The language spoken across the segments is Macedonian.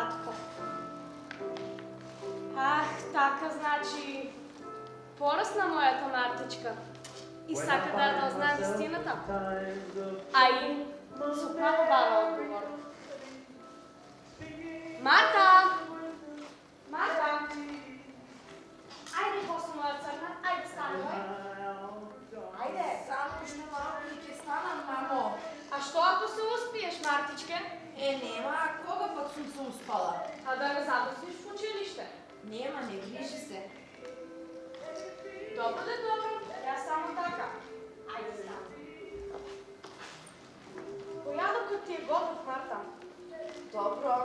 татко. Ах, така значи порасна мојата Мартичка и сака да ја дознае вистината. А и супнаво бара одговор. Марта! Марта! Ајде, после моја црна, ајде станувај. Ајде, само уште малку и ќе станам, мамо. А што ако се успиеш, Мартичке? Нема, кога пак сум се успала? А да не задосниш в училиште? Нема, не грижи се. Добро да добро, ја само така. Ајде станам. Појадокот ти е готов, Марта. Добро.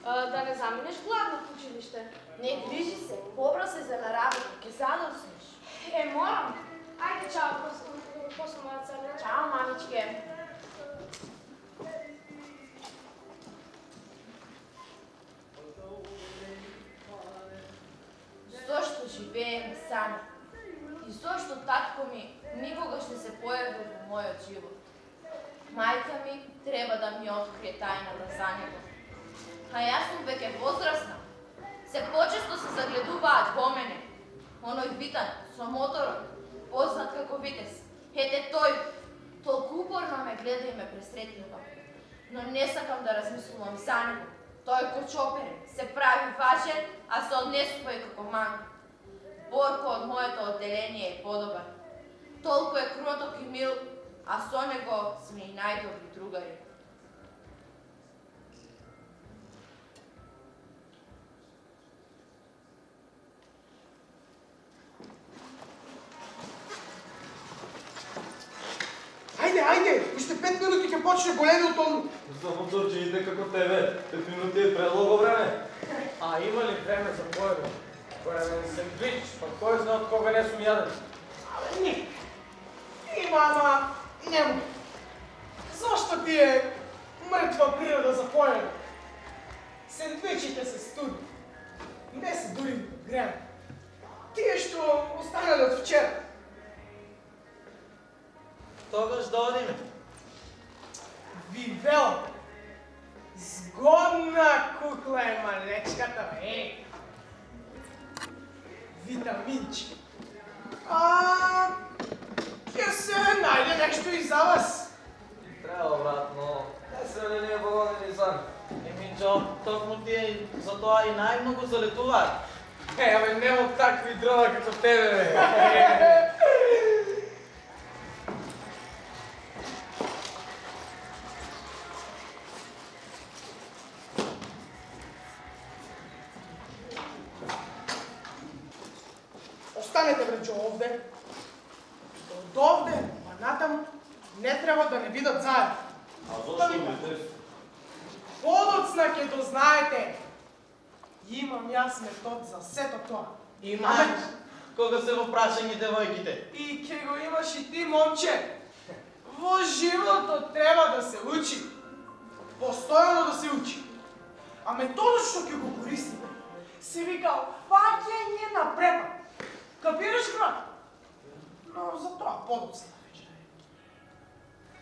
Да не заминеш гладна в училиште. Не грижи се, побра се за на работа, ќе задоснеш. Морам. Ајде, чао, после моја црна. Чао, мамичке. Зошто живеем сами? И зошто татко ми никогаш не се појави во мојот живот? Мајка ми треба да ми открие тајната за него. А јас сум веќе возрасна. Се почесто се загледуваат во мене. Оној битан со моторот, познат како Витез. Ете тој, толку упорно ме гледа и ме пресретнува. Но не сакам да размислувам за него. Тој е кочоперен, се прави важен, а се однесува и како манг. Борко од моето одделение е подобар. Толку е кроток и мил, а со него сме и најдобри другари. Ајде, уште 5 минути ќе почне големото. За моторчиите како тебе, 5 минути е предолго време. А има ли време за појадок? Појаден сендвич, па кој знае од кога не сум јаден? Не. Има, ама нема. Зошто ти е мртва природа за појадок? Сендвичите се студи. Не се дури греани. Тие што останале од вчера. Тогаш да одиме. Вивел, згодна кукла е малечката, бе. Витаминчи. Ќе се најде нешто и за вас. Треба, брат, но не се ли ние болни сами. Джо, токму тие за тоа и најмногу залетуваат. Абе, нема такви дрова като тебе, бе. Останете, бреќо, овде. Од овде, па натаму, не треба да не видат заедно. А зошто Витез? Подоцна ќе дознаете. Имам јас метод за сето тоа. Имаш, кога се во прашање девојките. И ќе го имаш и ти, момче. Во животот треба да се учи. Постојано да се учи. А методот што ќе го користиме се вика фаќање на препад. Капираш, брат? Но за тоа подоцна вече.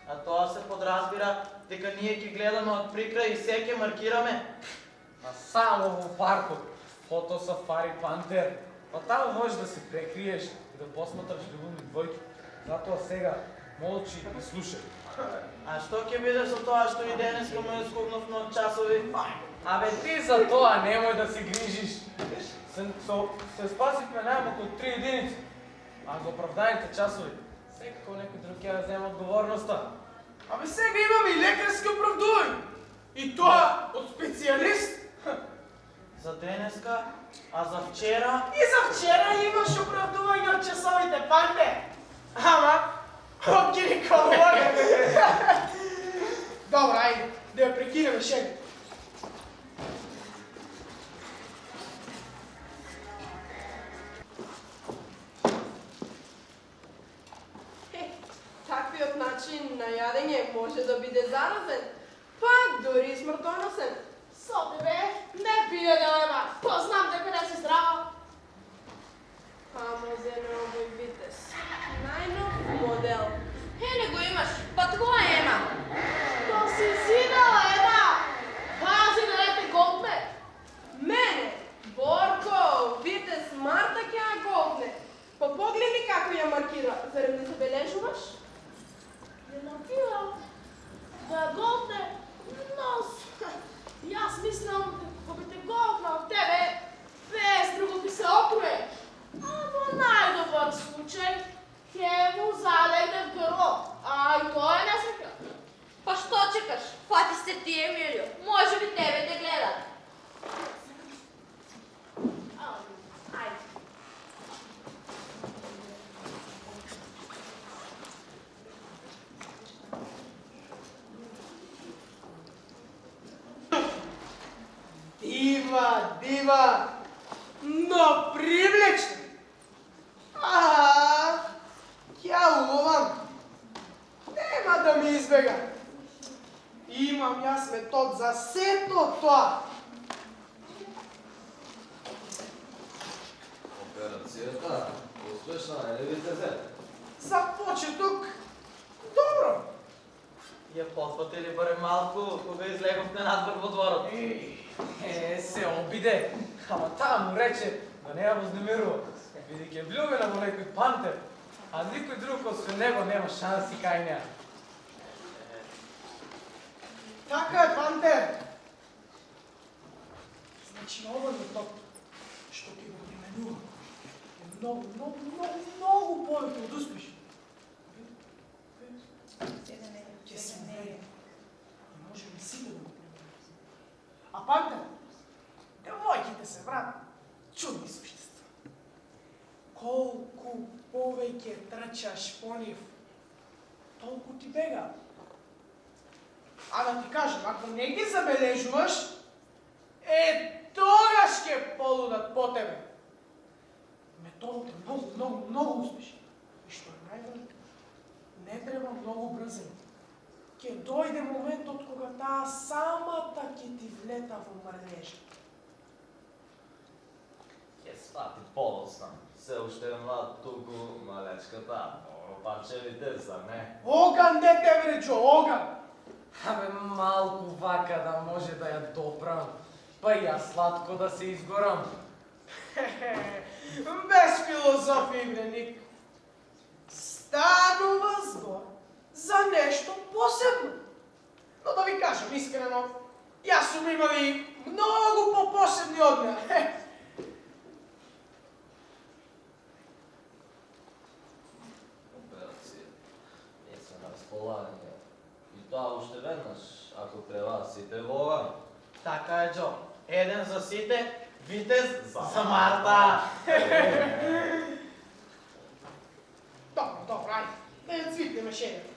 А тоа се подразбира дека ние ќе гледаме од прикрај и се ќе маркираме. А само во паркот, фото сафари пантер. Па таму можеш да се прекриеш и да посматраш любовни двојки. Затоа сега молчи и слушај. А што ќе биде со тоа што и денеска му скубнав на часови? Абе ти за тоа немој да се грижиш. Се спасивме најмалку 3 единици. А за оправданите часови, секако некој друг ќе да земе одговорноста. Абе сега имаме и лекарски оправдување. И тоа од специјалист. За денеска, а за вчера? И за вчера имаш оправдување од часовите, панте. Ама, опки ли колоне. Добро, ајде, да ја прекинеме шегата. Таквиот начин на јадење може да биде заразен, па дури и смртоносен. Со тебе не пие да ема, познам дека не си здрава. Амо земе овој Витез. Најнов модел. Не го имаш, па тоа ема. То си сидела, ема! Пази да не те голтне. дива, но привлечна. Ја уловам. Нема да ми избега. Имам јас метод за сето тоа. Операцијата успешна е ли витезе? За почеток, добро. Ја потфатили барем малку кога излеговте надвор во дворот. Се обиде. Ама таа му рече да не ја вознемирува, бидејќи е влюбена во некој пантер, а никој друг освен него нема шанси кај неа. Така е, пантер. Значи, овој метод, што ќе го применувам, е многу повеќе од успешен. Ќе се уверен. И можеме сите да го применуваме. А пантер, девојките се, брат, чудни суштества. Колку повеќе трчаш по нив, толку ти бега. А да ти кажем, ако не ги забележуваш, тогаш ќе полудат по тебе. Методот е многу успешен. И што е најважно, не треба многу брзина. Ќе дојде моментот кога таа самата ќе ти влета во мрежа. Ќе свати подоцна. Се уште е млад туку малечката. Добро парче витеза, не? Оган дете вречо, оган! Абе, малку вака да може да ја допрам, па и ја сладко да се изгорам. Без филозофија, игреник. Станува збор за нешто посебно. Но да ви кажам искрено, јас сум имали многу по-посебни од неа. Операција. Ние сме на располагање. И тоа уште веднаш, ако треба сите во оган. Така е, Џо. Еден за сите, витез за Марта. Добро, ајде. Да ја цвикнеме шегата.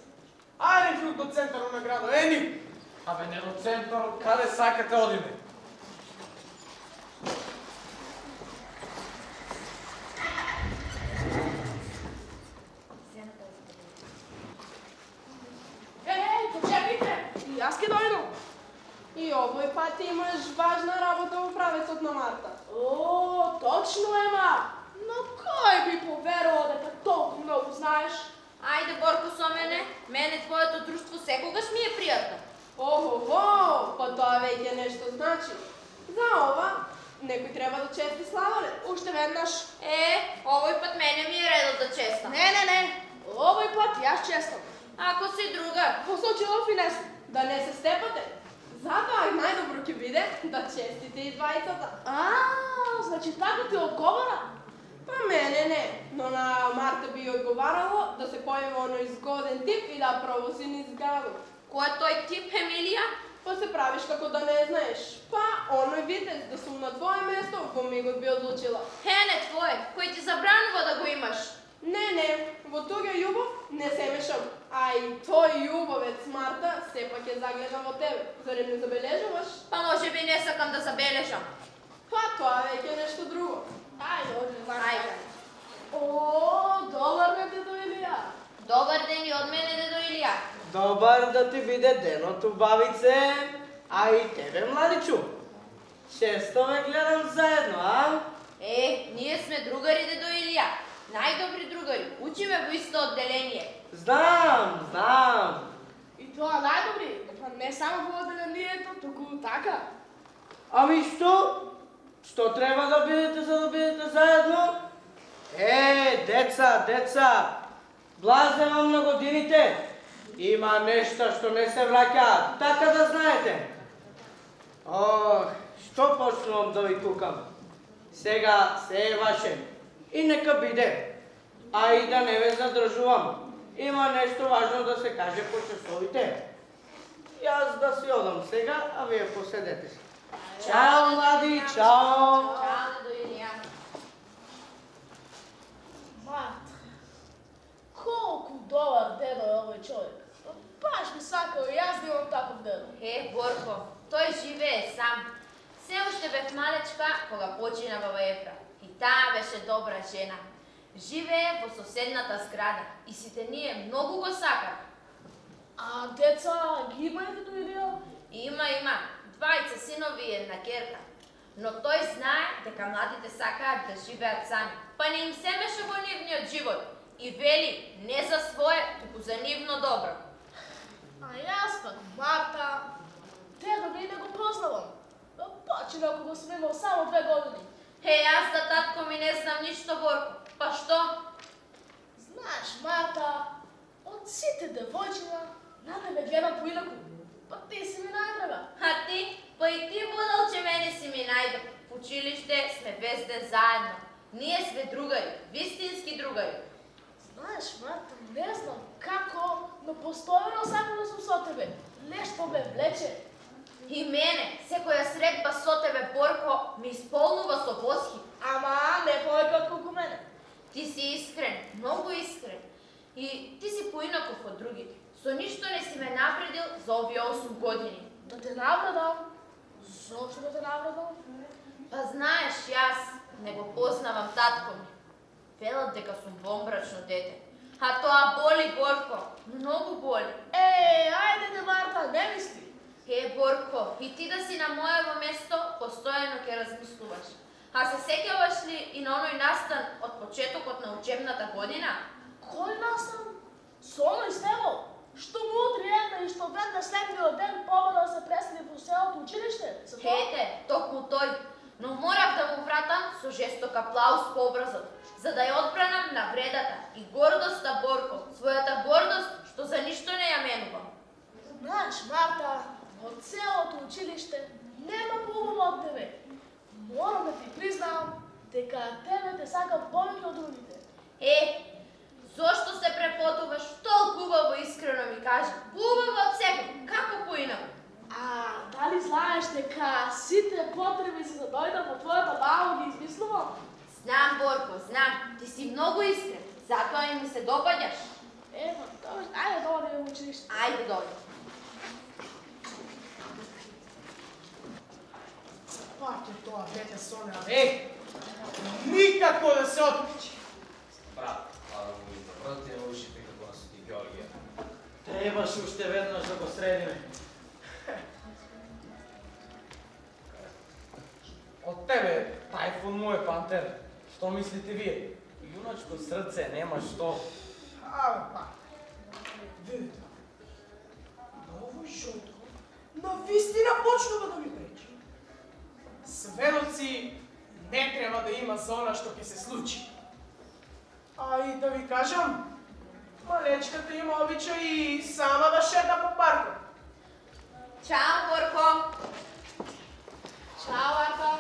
Ајде круг до центарот на градот, ени! Абе, не до центар, каде сакате одиме? Почекайте! И јас ке дојдам. И овој пат имаш важна работа во правецот на Марта. О, точно ема! Но кој би поверувал дека толку многу знаеш? Ајде, Борко, со мене. Мене твоето друштво секогаш ми е пријатно. Охо, па тоа веќе нешто значи. За ова, некој треба да чести сладолед. Уште веднаш. Овој пат мене ми е редот да честам. Не. Овој пат јас честам. Ако си друга. Во случајов и не сум. Да не се степате. Затоа најдобро ќе биде да честите и двајцата. Значи така ти одговара? Па мене не, но на Марта би одговарало да се појави оној згоден тип и да провоси низ градот. Кој е тој тип, Емилија? Па се правиш како да не знаеш. Па оној витез да сум на твое место, во мигот би одлучила. Не твој, кој ти забранува да го имаш. Не, во туѓа љубов не се мешам. А и тој љубовец Марта сепак ќе загледа во тебе. Зарем не забележуваш? Па може би не сакам да забележам. Па тоа веќе е нешто друго. Ајде, одиме за Ајде. О, добар ден, дедо Илија. Добар ден и од мене, дедо Илија. Добар да ти биде денот, убавице, а и тебе, младичу. Често ме гледам заедно, а? Ние сме другари, дедо Илија. Најдобри другари. Учиме во исто одделение. Знам. И тоа најдобри, па не само во одделението, туку така. Ами што? Што треба да бидете за да бидете заедно? Деца, блазевам на годините. Има нешта што не се враќаат, така да знаете. Што почнувам да ви кукам? Сега се е ваше. И нека биде. А и да не ве задржувам. Има нешто важно да се каже по часовите. Јас да си одам сега, а вие поседете си. Чао, млади, чао! Чао, дедо Илија. Мат, колку добар дедо е овој човек. Баш би сакал и јас да имам таков дедо. Борко, тој живее сам. Се уште бев малечка кога почина баба Ефра. И таа беше добра жена. Живее во соседната зграда и сите ние многу го сакаме. А деца ги имаете тој дел? Има, двајца синови и една керка. Но тој знае дека младите сакаат да живеат сами, па не им се меша во нивниот живот и вели не за свое, туку за нивно добро. А јас пак, Марта, дедо ми не го познавам. Почина кога сум имал само 2 години. Јас за татко ми не знам ништо, Борко. Па што? Знаеш, Марта, од сите девојчина, на тебе гледам поинаку. Па ти си ми најдрева. А ти? Па и ти будал, че мене си ми најдо. В училиште сме весь ден заедно. Ние сме другари, вистински другари. Знаеш, Марта, не знам како, но постојано сакам да сум со тебе. Нешто ме влече. И мене, секоја средба со тебе, Борко, ми исполнува со восхит. Ама не повеќе отколку мене. Ти си искрен, многу искрен. И ти си поинаков од другите. Со ништо не си ме навредил за овие 8 години. Да те навредам? Зошто да те навредам? Па знаеш, јас не го познавам татко ми. Велат дека сум бомбрачно дете. А тоа боли, Борко, многу боли. Ајде те, Марта, не мисли. Борко, и ти да си на моево место, постојано ќе размислуваш. А се сеќаваш ли и на оној настан од почетокот на учебната година? Кој настан? Со оној стебол? Што мудри една и што веднаш следниот ден побара да се пресели во селото училиште? Токму тој. Но морав да му вратам со жесток аплауз по образот, за да ја одбранам навредата и гордоста, Борко, својата гордост што за ништо не ја менувам. Знаеш, Марта, во целото училиште нема поубаво од тебе. Морам да ти признавам дека тебе те сакам повеќе од другите. Зошто се препотуваш? Толку убаво искрено ми кажи. Убаво од секој, како поинаку? Дали знаеш дека сите потреби за да дојдам во твојата баба ги измислувам? Знам, Борко, знам. Ти си многу искрен. Затоа и ми се допаѓаш. Ајде дојде во училиште. Ајде дојде. Пак е тоа дете со неа. Никако да се отпичи. Брат, врати на ушите како на Свети Георгија. Требаше уште веднаш да го средиме. Од тебе, тајфун мој пантер, што мислите вие? Јуначко срце нема што. Па, видите, на овој жолто, на вистина почнува да ми пречи. Сведоци не треба да има за она што ќе се случи. А и да ви кажам, малечката има обичај и сама да шета по паркот. Чао, Борко. Чао, Марта.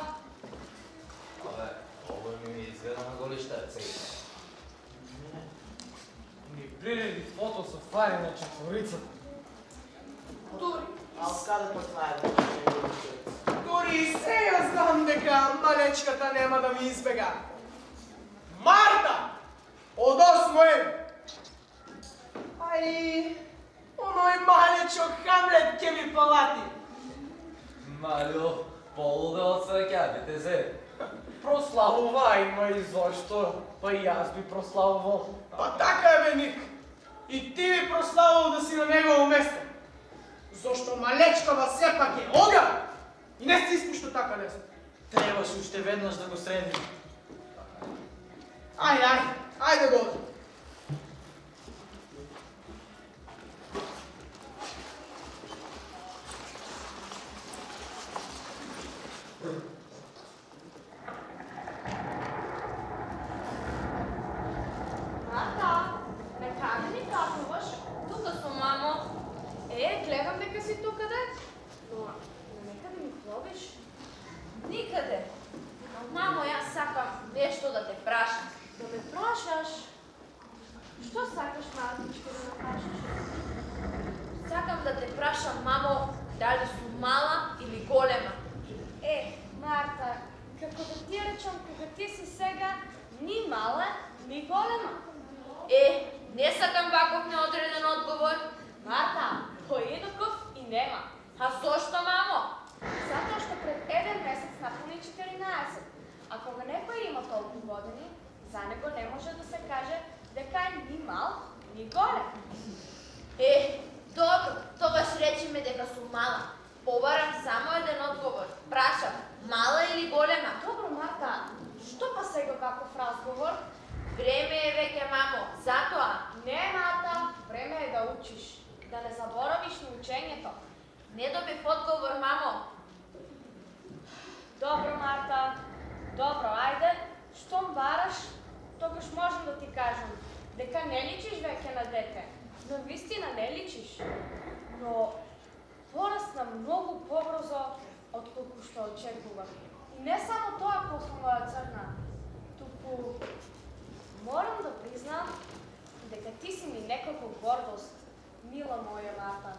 Овој ми изгледа на голиштаце. Ни приреди фото со фари на четворицата. Дури, А откаде познаете? дури и сега знам дека малечката нема да ми избега. Марта! Од 8 Ај, оној малечок Хамлет ќе ми палати. Малио, полуда од сраќа, бите се. Прославува има и зошто, па и јас би прославувал. Па така е, бе, Ник. И ти би прославувал да си на негово место. Зошто малечкава сепак е оган и не се испушта така лесно. Требаше уште веднаш да го средиме. Ајде го. Марта, ме каде ми пратуваш? Тука сум, мамо. Гледам дека си тукаде, но некаде ми пловиш. Никаде. Но, мамо, јас сакам нешто да те прашам. Да ме прашаш? Што сакаш, малтичко, да ме прашаш? Сакам да те прашам, мамо, дали сум мала или голема. Марта, како да ти речам, кога ти си сега ни мала, ни голема. Не сакам ваков неодреден одговор. Марта, поедоков и нема. А зошто, мамо? Затоа што пред 1 месец или 14. А кога некој има толку години, за него не може да се каже дека е ни мал, ни голем. Добро, тогаш речиме дека сум мала. Побарам само еден одговор. Прашам, мала или голема? Добро, Марта, што па сега каков разговор? Време е веќе, мамо, затоа. Не, Марта, време е да учиш, да не заборавиш на учењето. Не добив одговор, мамо. Добро, Марта, добро, ајде, штом бараш, тогаш можам да ти кажам дека не личиш веќе на дете. На вистина не личиш, но порасна многу побрзо отколку што очекував. И не само тоа после моја црна, туку морам да признам дека ти си ми некако гордост, мила моја Марта.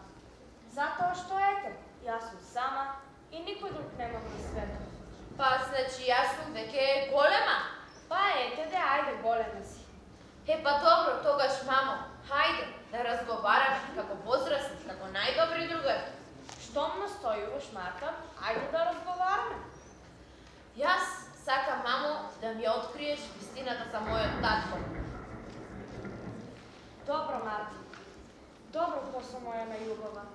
Затоа што ете, јас сум сама и никој друг немам на светот. Па, значи јас сум веќе голема. Па ете де, ајде, голема си. Па добро, тогаш, мамо, хајде да разговараме како возрастни, како најдобри другари. Штом настојуваш, Марта, ајде да разговараме. Јас сакам, мамо, да ми откриеш вистината за мојот татко. Добро, Марта. Добро, косо моја најубава.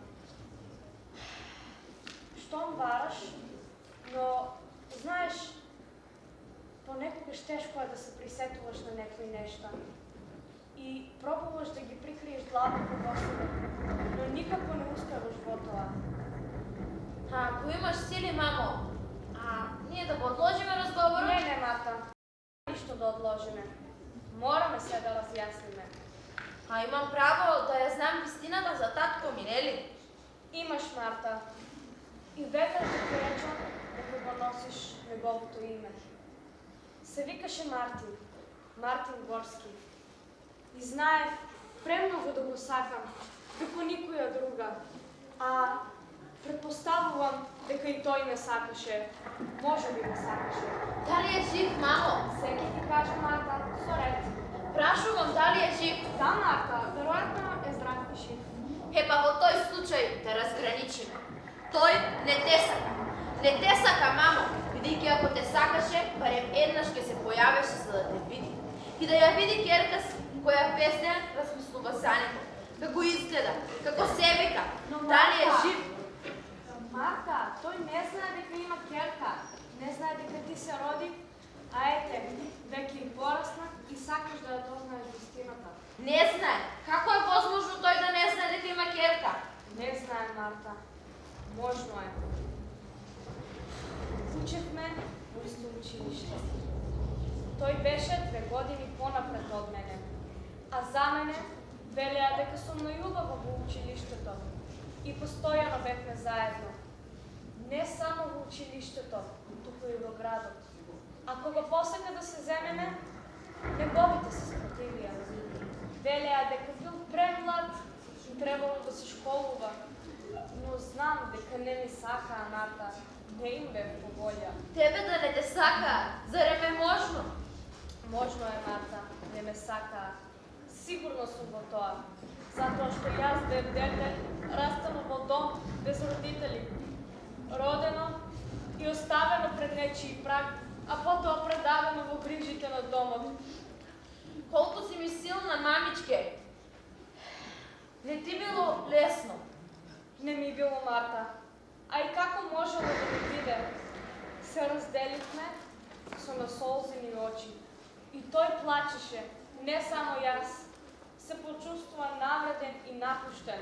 Штом бараш, но, знаеш, понекогаш тешко е да се присетуваш на некои нешта и пробуваш да ги прикриеш длабоко во себе, но никако не успеваш во тоа. Ако имаш сили, мамо, ние да го одложиме разговорот? Не, Марта, ништо да одложиме. Мораме се да разјасниме. Имам право да ја знам вистината за татко ми, нели? Имаш, Марта. И ветер да ти речам дека го носиш неговото име. Се викаше Мартин, Мартин Горски. И знаев премногу да го сакам, како никоја друга. Предпоставувам дека и тој ме сакаше. Може би ме сакаше. Дали е жив, мамо? Секи ти кажа, Марта, со ред. Прашувам дали е жив. Да, Марта, веројатно е здрав и жив. Па во тој случај да разграничиме. Тој не те сака. Не те сака, мамо, бидејќи ако те сакаше, барем еднаш ќе се појавеше за да те види. И да ја види ќерка си, која песня размислува за него. Како изгледа, како се вика, дали е жив. Марта, тој не знае дека има ќерка, не знае дека ти се роди, а ете, веќе и порасна и сакаш да ја дознаеш вистината. Не знае. Како е возможно тој да не знае дека има ќерка? Не знае, Марта. Можно е. Учевме во исто училиште. Тој беше 2 години понапред од мене, а за мене велеа дека сум најубава во училиштето и постојано бевме заедно. Не само во училиштето, туку и во градот. А кога посека да се земеме, неговите се спротивија. Велеа дека бил премлад и требало да се школува. Но знам дека не ми сакаа, Марта, не им бев по волја. Тебе да не те сака, зарем е можно? Можно е, Марта, не ме сакаа. Сигурно сум во тоа. Затоа што јас бев дете, растано во дом без родители. Родено и оставено пред нечiji праг, а потоа предадено во грижите на домот. Колку си ми силна, мамичке. Не ти било лесно. Не ми било, Марта. А и како можело да ми биде? Се разделивме со насолзени очи. И тој плачеше, не само јас. Се почувствува навреден и напуштен.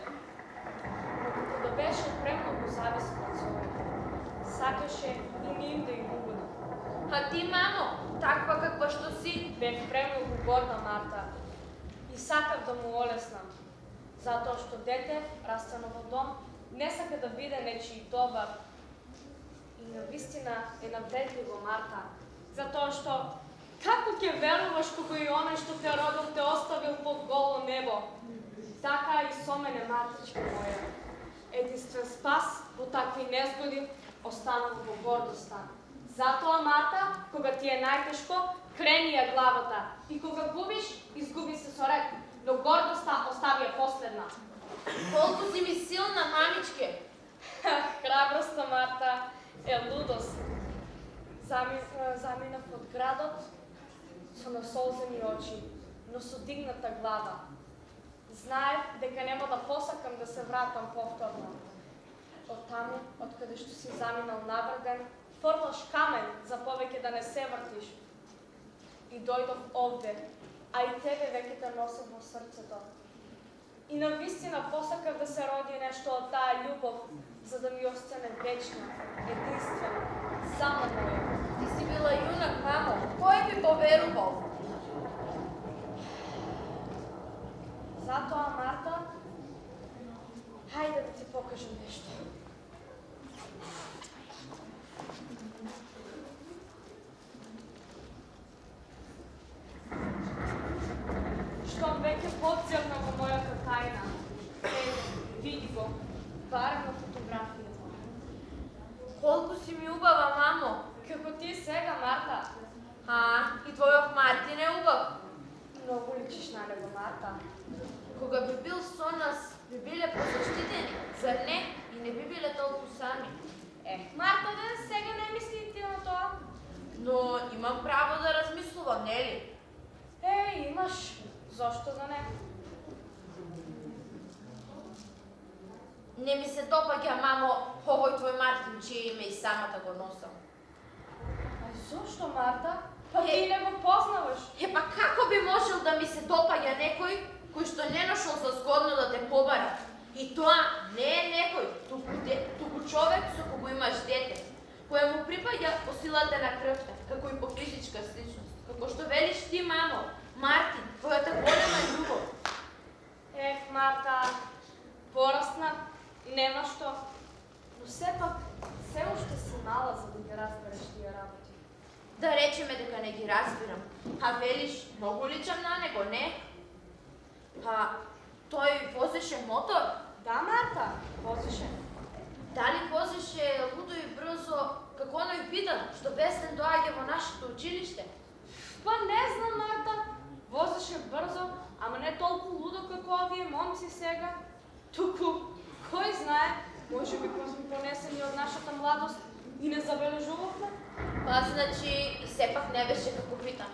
Но како да беше премногу зависен од свој. Сакаше и ним да им угоди. А ти, мамо, таква каква што си? Бев премногу горда, Марта. И сакав да му олеснам. Затоа што дете, растано во дом, не сака да биде нечiji добар. И навистина е навредливо, Марта. Затоа што како ќе веруваш кога и оној што те родил те оставил под голо небо? Така и со мене, Мартичка моја. Единствен спас во такви незгоди останува во гордоста. Затоа, Марта, кога ти е најтешко, крени ја главата. И кога губиш, изгуби се со ред. Но гордоста остави ја последна. Колку си ми силна, мамичке. Храброста, Марта, е лудост. Заминав од градот со насолзени очи, но со дигната глава. Знаев дека нема да посакам да се вратам повторно. Од таму, од каде што си заминал навреден, фрлаш камен за повеќе да не се вртиш. И дојдов овде, а и тебе веќе те носам во срцето. И навистина посакав да се роди нешто од таа љубов, за да ми остане вечна, единствена, само моја. Ти си била јунак, мамо. Кој би поверувал? Затоа, Марта, хајде да ти покажам нешто. Штом веќе подзирна во мојата тајна. Види го, барем на фотографијата. Колку си ми убава, мамо. Како ти сега, Марта. И твојот Мартин е убав. Многу личиш на него, Марта. Кога би бил со нас, би биле позаштитени, зар не? И не би биле толку сами. Марта, сега не мисли ти на тоа. Но имам право да размислувам, нели? Имаш. Зошто да не? Не ми се допаѓа, мамо, овој твој Мартин, чие име и самата го носам. Зошто, Марта? Па ти не го познаваш. Па како би можел да ми се допаѓа некој кој што не нашол за згодно да те побара? И тоа не е некој, туку човек со кого имаш дете, која му припаѓа по силата на крвта, како и по физичка сличност. Како што велиш ти, мамо, Мартин, твојата голема љубов. Марта, порасна, нема што, но сепак, се уште си мала за да ги разбереш тие работи. Да речеме дека не ги разбирам. Велиш, многу личам на него, не? Тој возеше мотор? Да, Марта, возеше. Дали возеше лудо и брзо, како оној Видан, што бесен доаѓа во нашето училиште? Па не знам, Марта. Возеше брзо, ама не толку лудо како овие момци сега. Туку, кој знае, може би сме понесени од нашата младост и не забележувавме. Па значи и сепак не беше како Видан.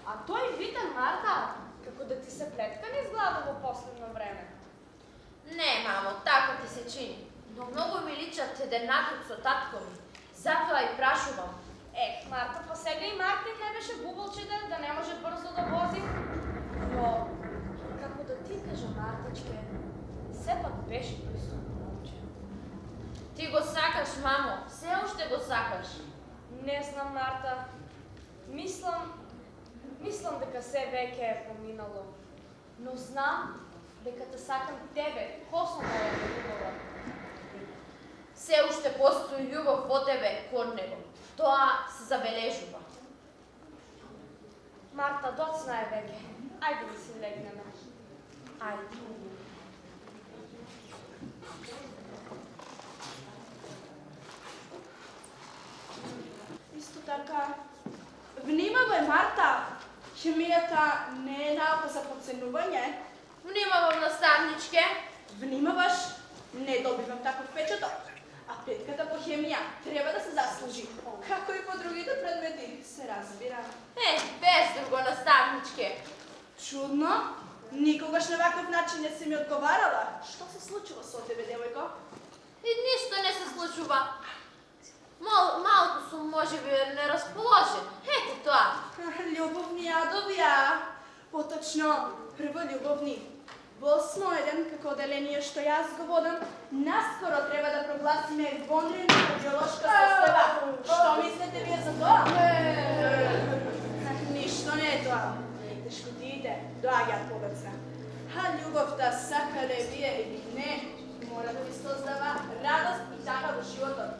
А тој Видан, Марта, како да ти се плеткан изгледа во последно време. Не, мамо, така ти се чини. Но многу ми личат еден на друг со татко ми. Затоа и прашувам. Марта, па сега и Мартин не беше бубалче да не може брзо да вози. Но, како да ти кажа, Мартачке, сепак беше пристойно момче. Ти го сакаш, мамо, се уште го сакаш. Не знам, Марта. Мислам дека се веќе е поминало. Но знам дека те сакам тебе, косно мојата љубова. Се уште постои љубов во тебе кон него. Тоа се забележува. Марта, доцна е веќе. Ајде да си легнеме. Ајде. Исто така, внимавај, Марта! Хемијата не е наука за подценување. Внимавам, наставничке. Внимаваш, не добивам таков впечаток. А петката по хемија треба да се заслужи. Како и по другите предмети, се разбира. Без друго, наставничке. Чудно. Никогаш на ваков начин не си ми одговарала. Што се случува со тебе, девојко? И ништо не се случува. Малку сум можеби нерасположен. Ето тоа. Љубовни јадовија. Поточно, прволюбовни. Во Осмоеден, како оделение што јас го водам, наскоро треба да прогласиме вонредна кардиолошка состава. Што мислите вие за тоа? Ништо не е тоа. Тешкотиите доаѓаат повеќе. А љубовта, сакале вие или не, мора да ви создава радост и тага во животот.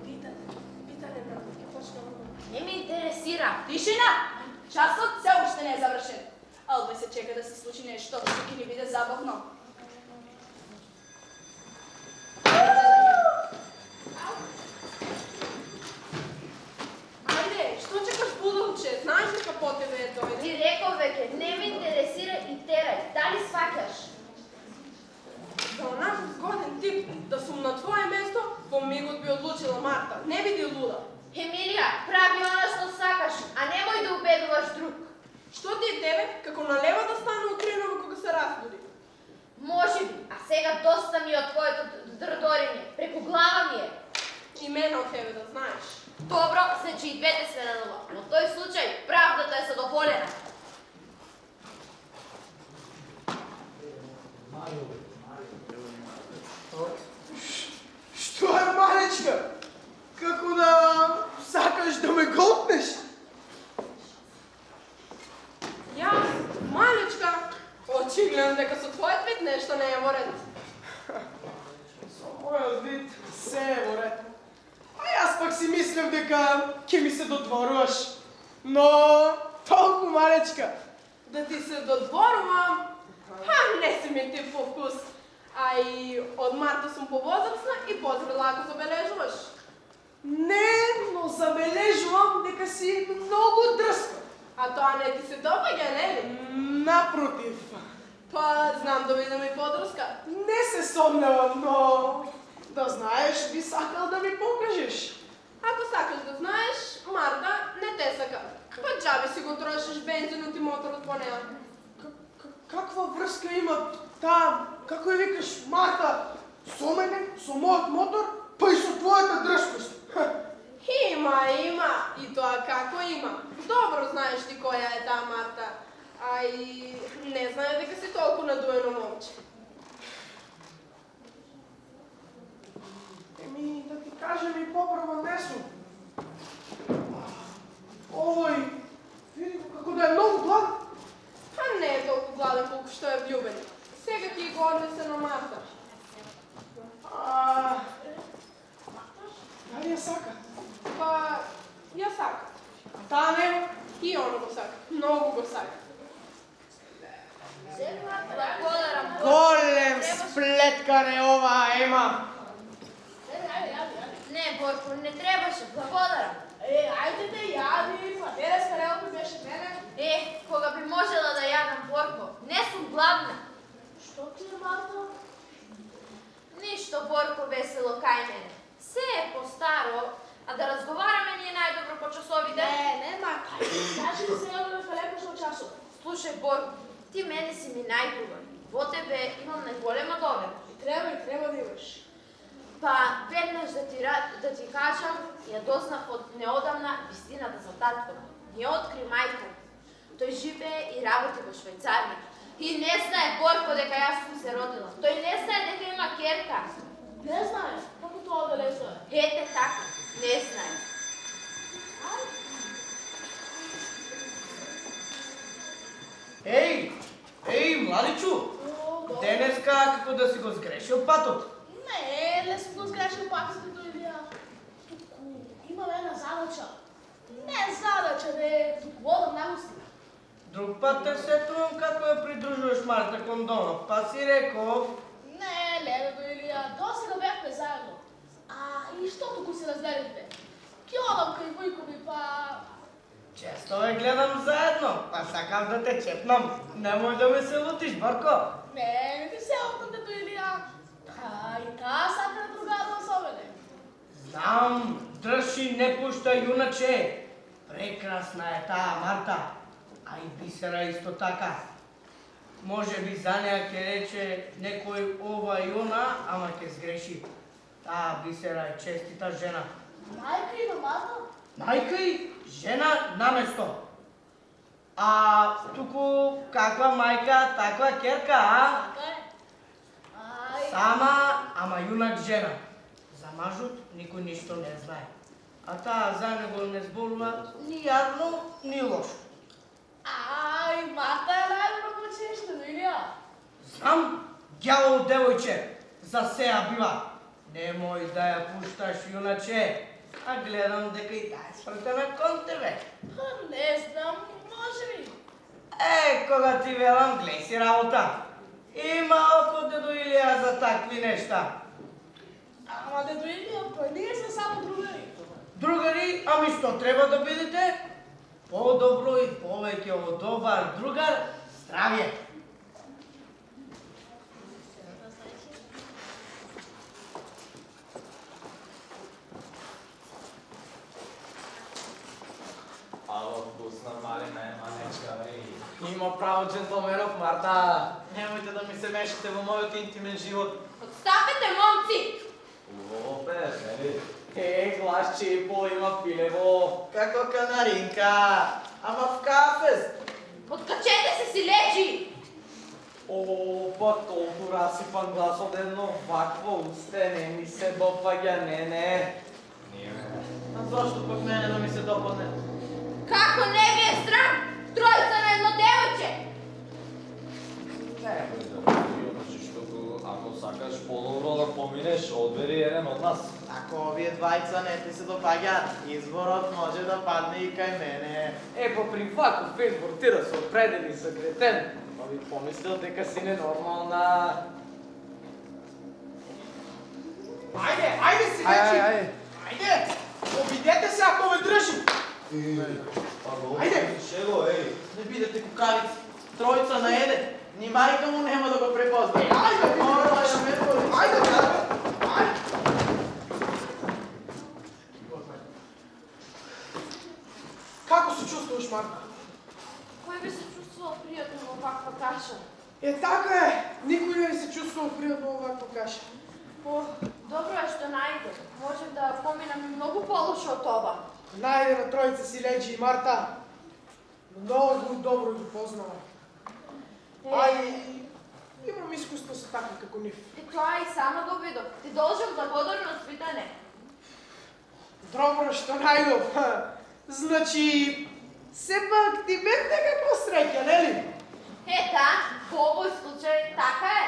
Питане, брат, ќе почнеме. Не ме интересира. Тишина! Часот се уште не е завршен. Албе се чека да се случи нешто, да ќе ни биде забавно. Ајде, што чекаш, будолче? Знаеш дека по тебе е дојде? Ти реков веќе, не ме интересира и терај. Дали сваќаш? За онаков згоден тип, да сум на твое место, во мигот би одлучила Марта. Не биди луда. Емилија, прави она што сакаш, а немој да убедуваш друг. Што ти е тебе, како налева да стане утреново кога се разбуди? Може би, а сега доста ми е од твоето дрдорење, преку глава ми е. И мене од тебе да знаеш. Добро, значи и двете сме на нула. Во тој случај, правдата е задоволена. Што е, малечка? Како да сакаш да ме готнеш? Јас, малечка, очигледно дека со твојот вид нешто не е во ред. Со мојот вид се е во ред. А јас пак си мислев дека ќе ми се додворуваш. Но толку, малечка. Да ти се додворувам, не си ми ти по вкус. А и од Марта сум повозрасна и позрела ако забележуваш. Не, но забележувам дека си многу дрска. А тоа не ти се допаѓа, нели? Напротив. Па, знам да видам и подрска. Не се сомневам, но да знаеш, би сакал да ми покажеш. Ако сакаш да знаеш, Марта не те сака. Па џабе си го трошиш бензинот и моторот по неа. Каква врска има таа, како ја викаш, Марта, со мене, со мојот мотор, па и со твојата држкост? Има. И тоа како има. Добро знаеш ти која е таа Марта. А и не знае дека си толку надуено момче. Еми, да ти кажем и поправо не сум. Овој, види го како да е многу гладен. Па не е толку гладен колку што е влюбен. Сега ќе го однесе на Марта. Дали ја сака? Па, ја сака. А таа не? И оно го сака. Многу го сака. Благодарам. Голем сплеткар е ова Ема. Не, Борко, не требаше, благодарам. Ајде јади, па скарелко беше мене. Кога би можела да јадам, Борко, не сум гладна. Што ти е, Марта? Ништо, Борко, весело кај мене. Се е по-старо, а да разговараме ни е најдобро по часовите. Не, Марта. Кажи ли се да калекаш во часот? Слушај, Борко, ти мене си ми најдобар. Во тебе имам најголема довера. Треба да имаш. Па, веднаш да ти кажам, ја дознав од неодамна вистината за татко. Ја откри мајка. Тој живее и работи во Швајцарија. И не знае, Борко, дека јас сум се родила. Тој не знае дека има керка. Не знае, како тоа да не знае? Ете така, не знае. Еј, младичу, денеска како да си го сгрешил патот? Не сум го сгрешил патот до Илија. Туку имам една задача. Не задача, туку водам на гости. Друг пат те сетувам како ја придружуваш Марта кон дома, па си реков... Не, до Илија, досега бевме заедно. А и што туку се разделите? Ки одам кај Војкови, па... Често ве гледам заедно, па сакам да те чепнам. Немој да ме се лутиш, Борко. Не ти се отнате до Илија. И таа сака да другарува со мене. Знам, држи, не пушта, јуначе. Прекрасна е таа Марта, а и Бисера исто така. Може би за неа ќе рече некој ова и она, ама ќе сгреши. Таа Бисера е честита жена. Мајка и на Марта? Мајка и жена наместо. А туку каква мајка, таква керка, а? Така е. Сама, ама јунак жена. За мажот никој ништо не знае. А таа за него не зборува ни јадно, ни лошо. Марта е најдобро момчеште, до Илија. Знам, ѓавол девојче, за сеа бива. Немој да ја пушташ, јуначе. А гледам дека и таа е свртена кон тебе. Не знам, може би. Кога ти велам, глеј си работа. Има око дедо Илија за такви нешта. Ама дедо Илија, па ние сме само другари. Другари, ами што треба да бидете? Подобро и повеќе од добар другар, здравје. Има право джентлменов, Марта. Немојте да ми се мешате во мојот интимен живот. Отстапете, момци! Убаво пееш, нели? Гласче и пол има пилево. Како канаринка, ама в кафез. Откачете се си лечи! Па толку расипан глас од едно вакво усте, не ми се допаѓа, не. А зошто пак мене да ми се допадне? Како не ви е срам? Тројца на едно девојче! Ако сакаш подобро да поминеш, одбери еден од нас. Ако овие двајца не ти се допаѓаат, изборот може да падне и кај мене. Па при ваков избор ти да се определи за кретен, па би помислил дека си ненормална. Ајде си, речи! Ајде! Обидете се ако ме држи! Ајде! Шего, Не бидете кукавици, тројца на еден, ни мајка му нема да го препозна. Ајде! Како се чувствуваш, Марта? Кој би се чувствувал пријатно во ваква каша? Така е, никој не се чувствувал пријатно во ваква каша. Добро е што најде. Можем да поминам и многу полошо од ова. Најде на тројца си леđи и Марта. Многу добро ги познава. Имам искуство со такви како нив. Тоа и сама го видов. Ти должам благодарност, Витане. Добро што најдов. Значи, сепак ти бев некаква среќа, нели? Во овој случај така е.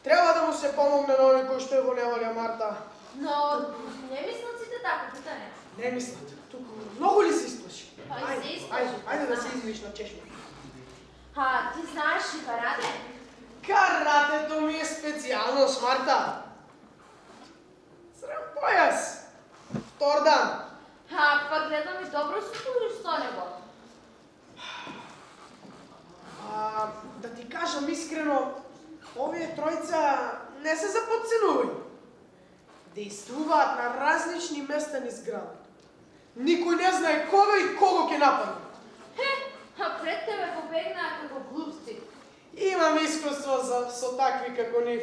Треба да му се помогне на оној кој што е во неволја, Марта. Но не мислат сите така, Витане. Не мислат. Туку многу ли се исплаши? Па и се исплаши. Ајде да се измиш на чешма. Ти знаеш и карате? Каратето ми е специјалност, Марта. Срем појас. Втор дан. Па гледам и добро се служиш со него. Да ти кажам искрено, овие тројца не се за подценување. Действуваат на различни места низ градот. Никој не знае кога и кого ќе нападне. Пред тебе побегнаа како глупци. Имам искуство со такви како нив.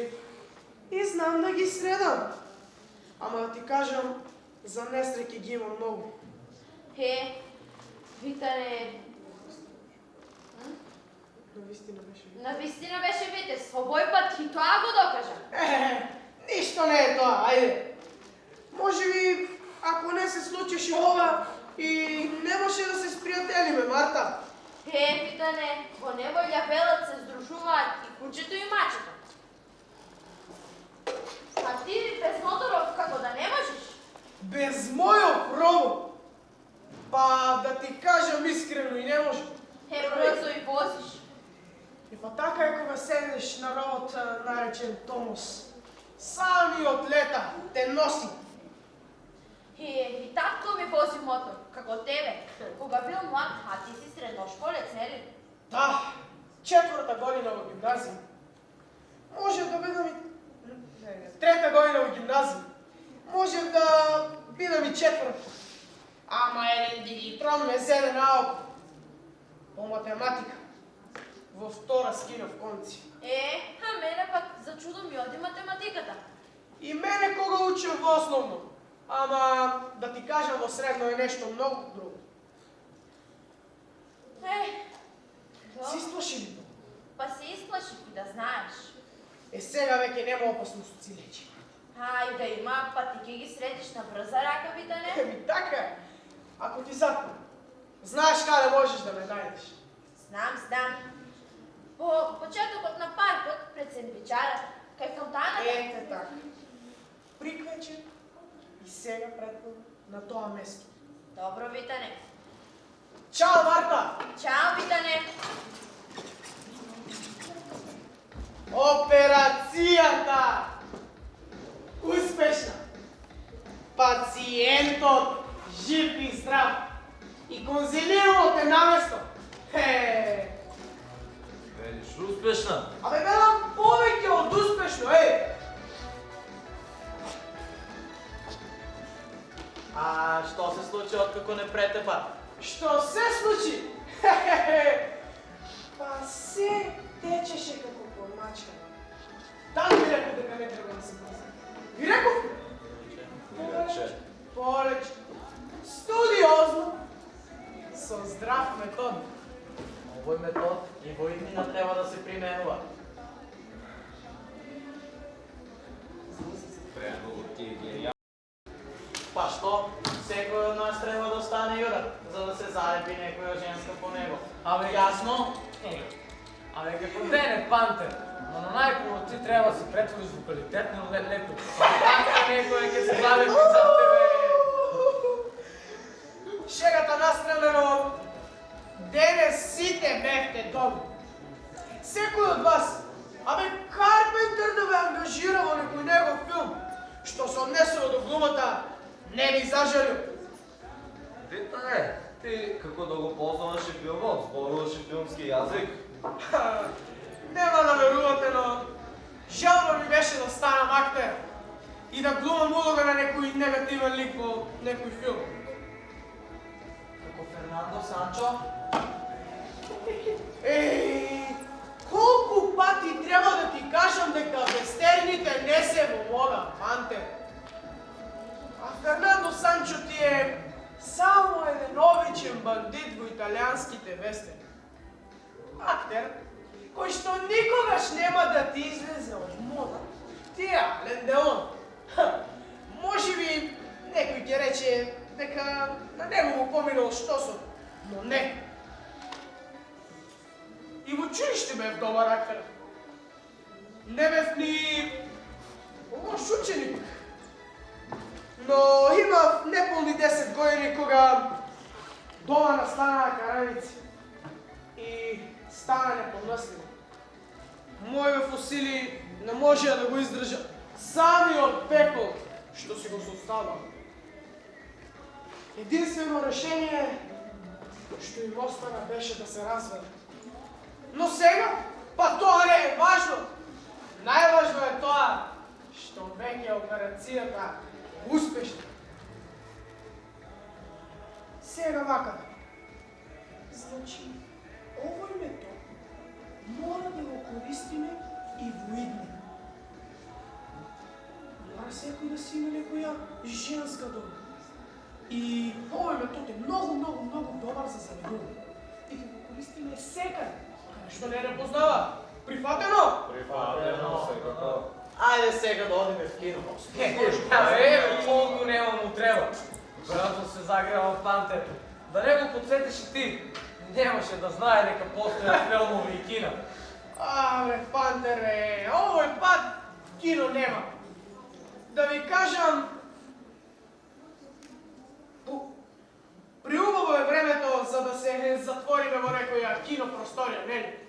И знам да ги средам. Ама да ти кажам, за несреќи ги имам многу. Витане... Навистина беше. Навистина беше витез. Овој пат и тоа го докажа. Ништо не е тоа, ајде. Може би, ако не се случеше ова, и не може да се спријателиме, Марта. Витане, во неволја велат се здружуваат и кучето и мачето. А ти без моторов како да не можеш? Без мојот робот? Па да ти кажам искрено и не можам. Брзо и возиш. Па така е кога седнеш на робот наречен Томос. Самиот лета те носи. И татко ми вози мотор, како тебе, кога бил млад, а ти си средношколец, нели? Да, 4-та година во гимназија. Може да бидам и... 3-та година во гимназија. Може да бидам и 4-та. Ама еден дигитрон ме зеде на око. По математика. Во втора скинав конци. А мене пак за чудо ми оди математиката. И мене кога учев во основно. Ама, да ти кажам, во средно е нешто многу друго. Си исплаши ли? Па се исплаши и да знаеш. Сега веќе нема опасност од силечи. И да има, па ти ќе ги средиш на брза рака, Витане? Така е. Ако ти сакам, знаеш каде можеш да ме најдеш. Знам. По почетокот на паркот, пред сендвичара, кај фонтаната. Ете така. Приквече и сега претпо на тоа место. Добро, Витане. Чао, Марта! Чао, Витане. Операцијата! Успешна! Пациентот жив и здрав! И конзилиумот е наместо! Велиш успешна? Абе, велам повеќе од успешно, А што се случи откако не претепа? Што се случи? Па се течеше како помачка. Тamo ви реков дека не треба да се пази. Ви реков? Полеч. Студиозно. Со здрав метод. Овој метод и во иднина треба да се применува. Па што? Секој од нас треба да стане јурак, за да се залепи некоја женска по него. Абе, Јасно? Абе, како дене, Пантер, но на најпрво ти треба да се претвориш во квалитетно лепо. Така некој ќе се залепи за тебе. Шегата настрана, денес сите бевте добри. Секој од вас, абе Карпентер да ве ангажира во некој негов филм, што се однесува до глумата, не би зажалил. Дете, ти како да го познаваш и филмот, зборуваш и филмски јазик? Нема да верувате, но желба ми беше да станам актер и да глумам улога на некој негативен лик во некој филм. Како Фернандо Санчо? Колку пати треба да ти кажам дека вестерните не се во мода, Пантер? А Фернандо Санчо ти е само еден обичен бандит во италијанските вестерни. Актер, кој што никогаш нема да ти излезе од мода. Ти е Ален Делон. Може би некој ќе рече дека на него му поминал штосот, но не. И во училиште бев добар актер. Не бев ни лош ученик. Но имав неполни 10 години кога дома настанаа караници и стана неподносливо. Моите фосили не можеа да го издржат самиот пепел што си го составал. Единствено решение што им остана беше да се разведат. Но сега, па тоа не е важно. Најважно е тоа што веќе операцијата е успешна. Сега вака. Значи, овој метод мора да го користиме и во иднина. Мора секој да си има некоја женска дома. И овој метод е многу добар за заведување. И ќе го користиме секаде. Што не познава? Прифатено? Прифатено, секако. Ајде сега да одиме в кино. Еве, колку нема му треба. Веројатно се загрева од Пантер. Да не го подсетиш и ти, немаше да знае дека постојат филмови и кино. Абе, Пантер, овој пат кино нема. Да ви кажам, приубаво е времето за да се затвориме во некоја кинопросторија, нели?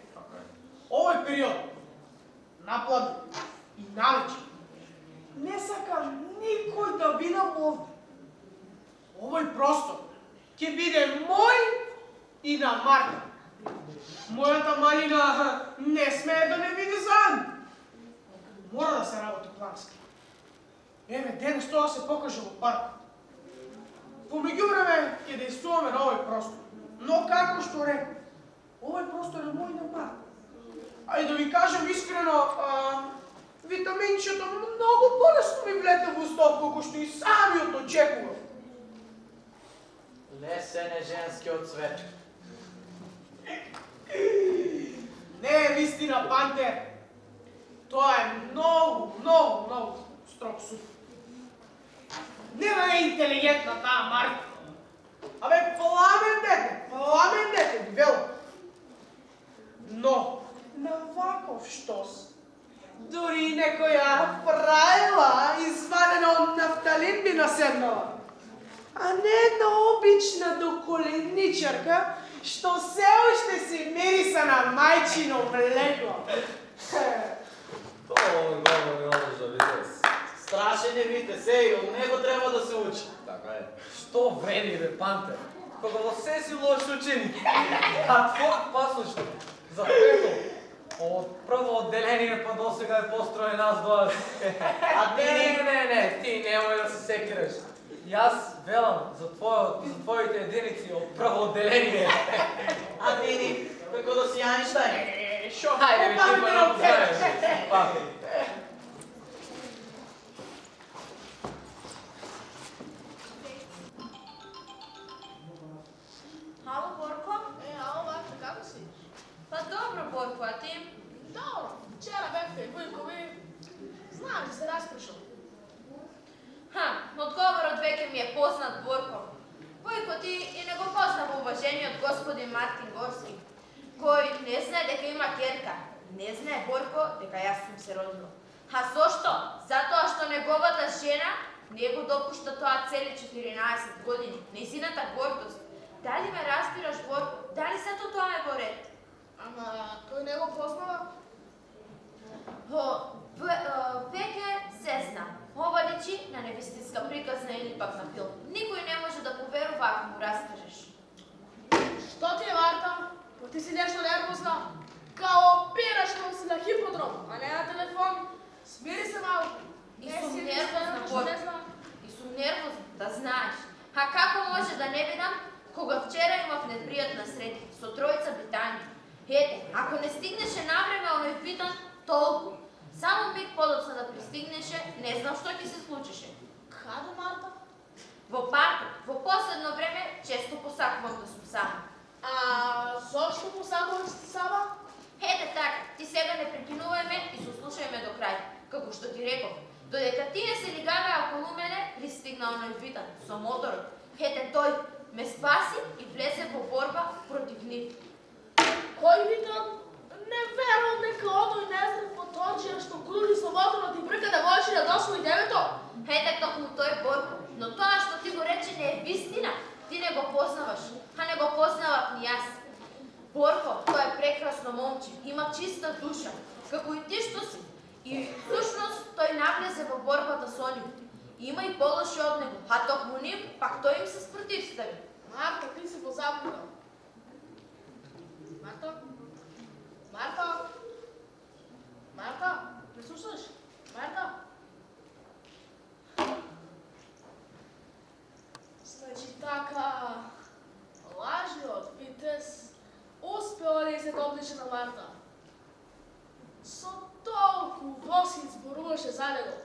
Овој период, напладно и налече, не сакам никој да видам овде. Овој простор ќе биде мој и на Марта. Мојата Марина не смее да ме види заедно. Мора да се работи плански. Еве, денес тоа се покаже во парк. По меѓувреме ќе дејствуваме на овој простор. Но како што реков, овој простор е мој на Марта. А и да ви кажем искрено, витаминчето многу полесно ми влете во уста, колку што и самиот очекував. Лесен е женскиот цвет. Не е вистина, Пантер. Тоа е многу строг суд. Нема е интелигентна таа Марта. Абе, пламен дете, вело. Но, на ваков штос, дури некоја фрајла извадена од нафталин би наседнала. А не една обична доколеничарка, што се уште си мириса на мајчино млеко. Тоа говори Олжа, видес. Страшен е витез, од него треба да се учи. Така е. Што вреди, бе, Пантер? Кога во се си лош ученик. А твојот пасош за петол. Од прво одделение па до сега е построен нас два. А ти? Не, ти немој да се секираш. Јас велам за твоите единици од прво одделение. А види, како да си Ајнштајн. Хајде, бе, ти първо знаеш. Папи. Ало, Борко? Ало, Марта, како си? Па добро, Борко, а ти? Добро, вчера бев кај Војкови. Знам, че се распрашал. Одговорот веќе ми е познат, Борко. Војко ти и не го познава уважениот господин Мартин Горски, кој не знае дека има ќерка. Не знае, Борко, дека јас сум се родила. А зошто? Затоа што неговата жена не го допушта тоа цели 14 години. Нејзината гордост. Дали ме разбираш, Борко? Дали сето тоа е во ред? Ама тој не го познава? Веќе се знам. Ова личи на невистинска приказна или пак на филм. Никој не може да поверува ако му раскажеш. Што ти е, Марта? Па ти си нешто нервозна? Као пирашно си на хиподром, а не на телефон. Смири се малку. И сум нервозна, Борко. И сум нервозна, да знаеш. А како може да не видам кога вчера имав непријатна среда со тројца британи? Ете, ако не стигнеше навреме оној Витан, толку. Само миг подоцна да пристигнеше, не знам што ќе се случише. Каде, Марта? Во паркот, во последно време, често посакувам да сум сама. А зошто посакуваш ти сама? Ете така, ти сега не прекинувај ме и сослушај ме до крај. Како што ти реков, додека тие се лигавеа околу мене, пристигна оној Витан со моторот. Ете тој ме спаси и влезе во борба против нив. Кој Витан? Не верувам дека оној нездрав моторџија што кружи со моторот и брка да можеш да досвои девето. Ете токму тој, Борко, но тоа што ти го рече не е вистина. Ти не го познаваш, а не го познавав ни јас. Борко, тој е прекрасно момче, има чиста душа, како и ти што си. И всушност тој навлезе во борбата со нив. Има и полоши од него, а токму нив пак тој им се спротивстави. Марта, ти си позабунал. Марта? Марта? Марта? Не слушаш? Марта? Значи така, лажиот Витес успео да се доближи на Марта. Со толку воси зборуваше за него.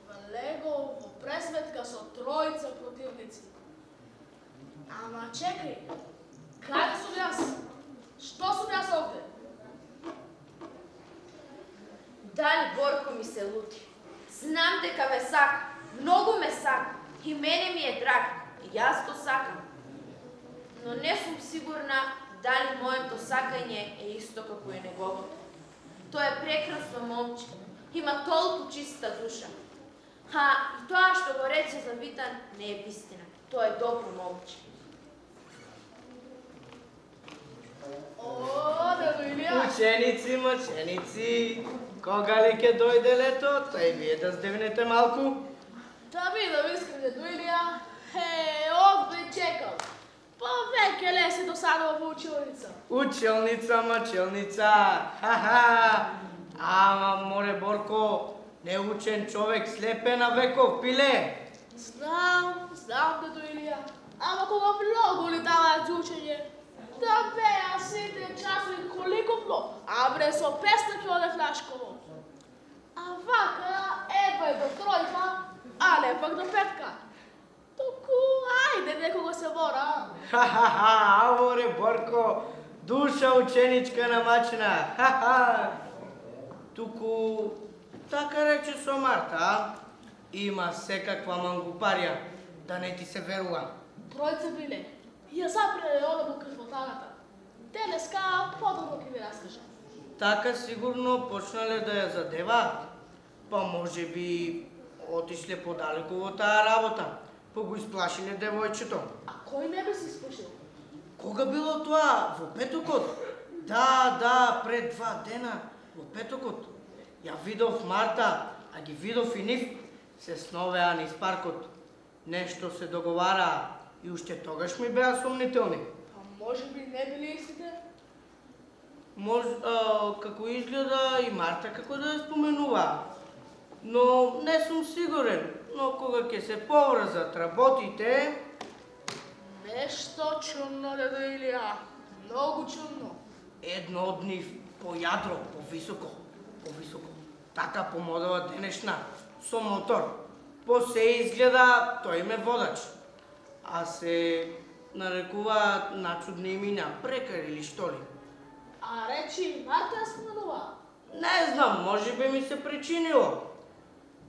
Влегол во пресветка со тројца противници. Ама чекај, каде сум јас? Што сум јас овде? Дали Борко ми се лути. Знам дека ме сака, многу ме сака. И мене ми е драг, и јас го сакам. Но не сум сигурна дали моето сакање е исто како и неговото. Тој е прекрасно момче, има толку чиста душа. И тоа што го рече за Витан не е вистина. Тој е добро момче. О, да Илија! Ученици, мученици, кога ли ќе дојде лето, тај вие да здевнете малку? Да видам искрене до Илија. Одве чекал. Па веќе леси досадува во училница. Училница, мачилница, ха-ха. Ама, море Борко, неучен човек слепе на веков, пиле. Знам, дедо Илија. Ама кога многу ли даваат за учење, да беа сите часови коликовно, а бре со песна ќе оде флашково. А вака едва е до тројка, а не пак до петка. Току, ајде некого се бора. Ха-ха-ха, море Борко, душа ученичка намачна, ха-ха. Туку, така рече со Марта, има секаква мангупарија, да не ти се верува. Тројца биле. Ја запре ода во крфотаната. Денеска подобро ќе ви раскажам. Така сигурно почнале да ја задеваат, па може би отишле подалеку во таа работа, па го исплашиле девојчето. А кој не би се испушил? Кога било тоа? Во петокот? Да, пред 2 дена, во петокот. Ја видов Марта, а ги видов и нив, се сновеа низ паркот. Нешто се договараа и уште тогаш ми беа сомнителни. А може би не били истите? Како изгледа и Марта како да ја споменува. но не сум сигурен, но кога ќе се поврзат работите, Нешто чудно, дедо Илија. Многу чудно. едно од нив по јадро, повисоко, така по модела денешна, со мотор. По се изгледа тој ме водач, а се нарекуваат начудни имена, прекар или што ли. А речи, Марта ја споменува. Не знам, може би ми се причинило.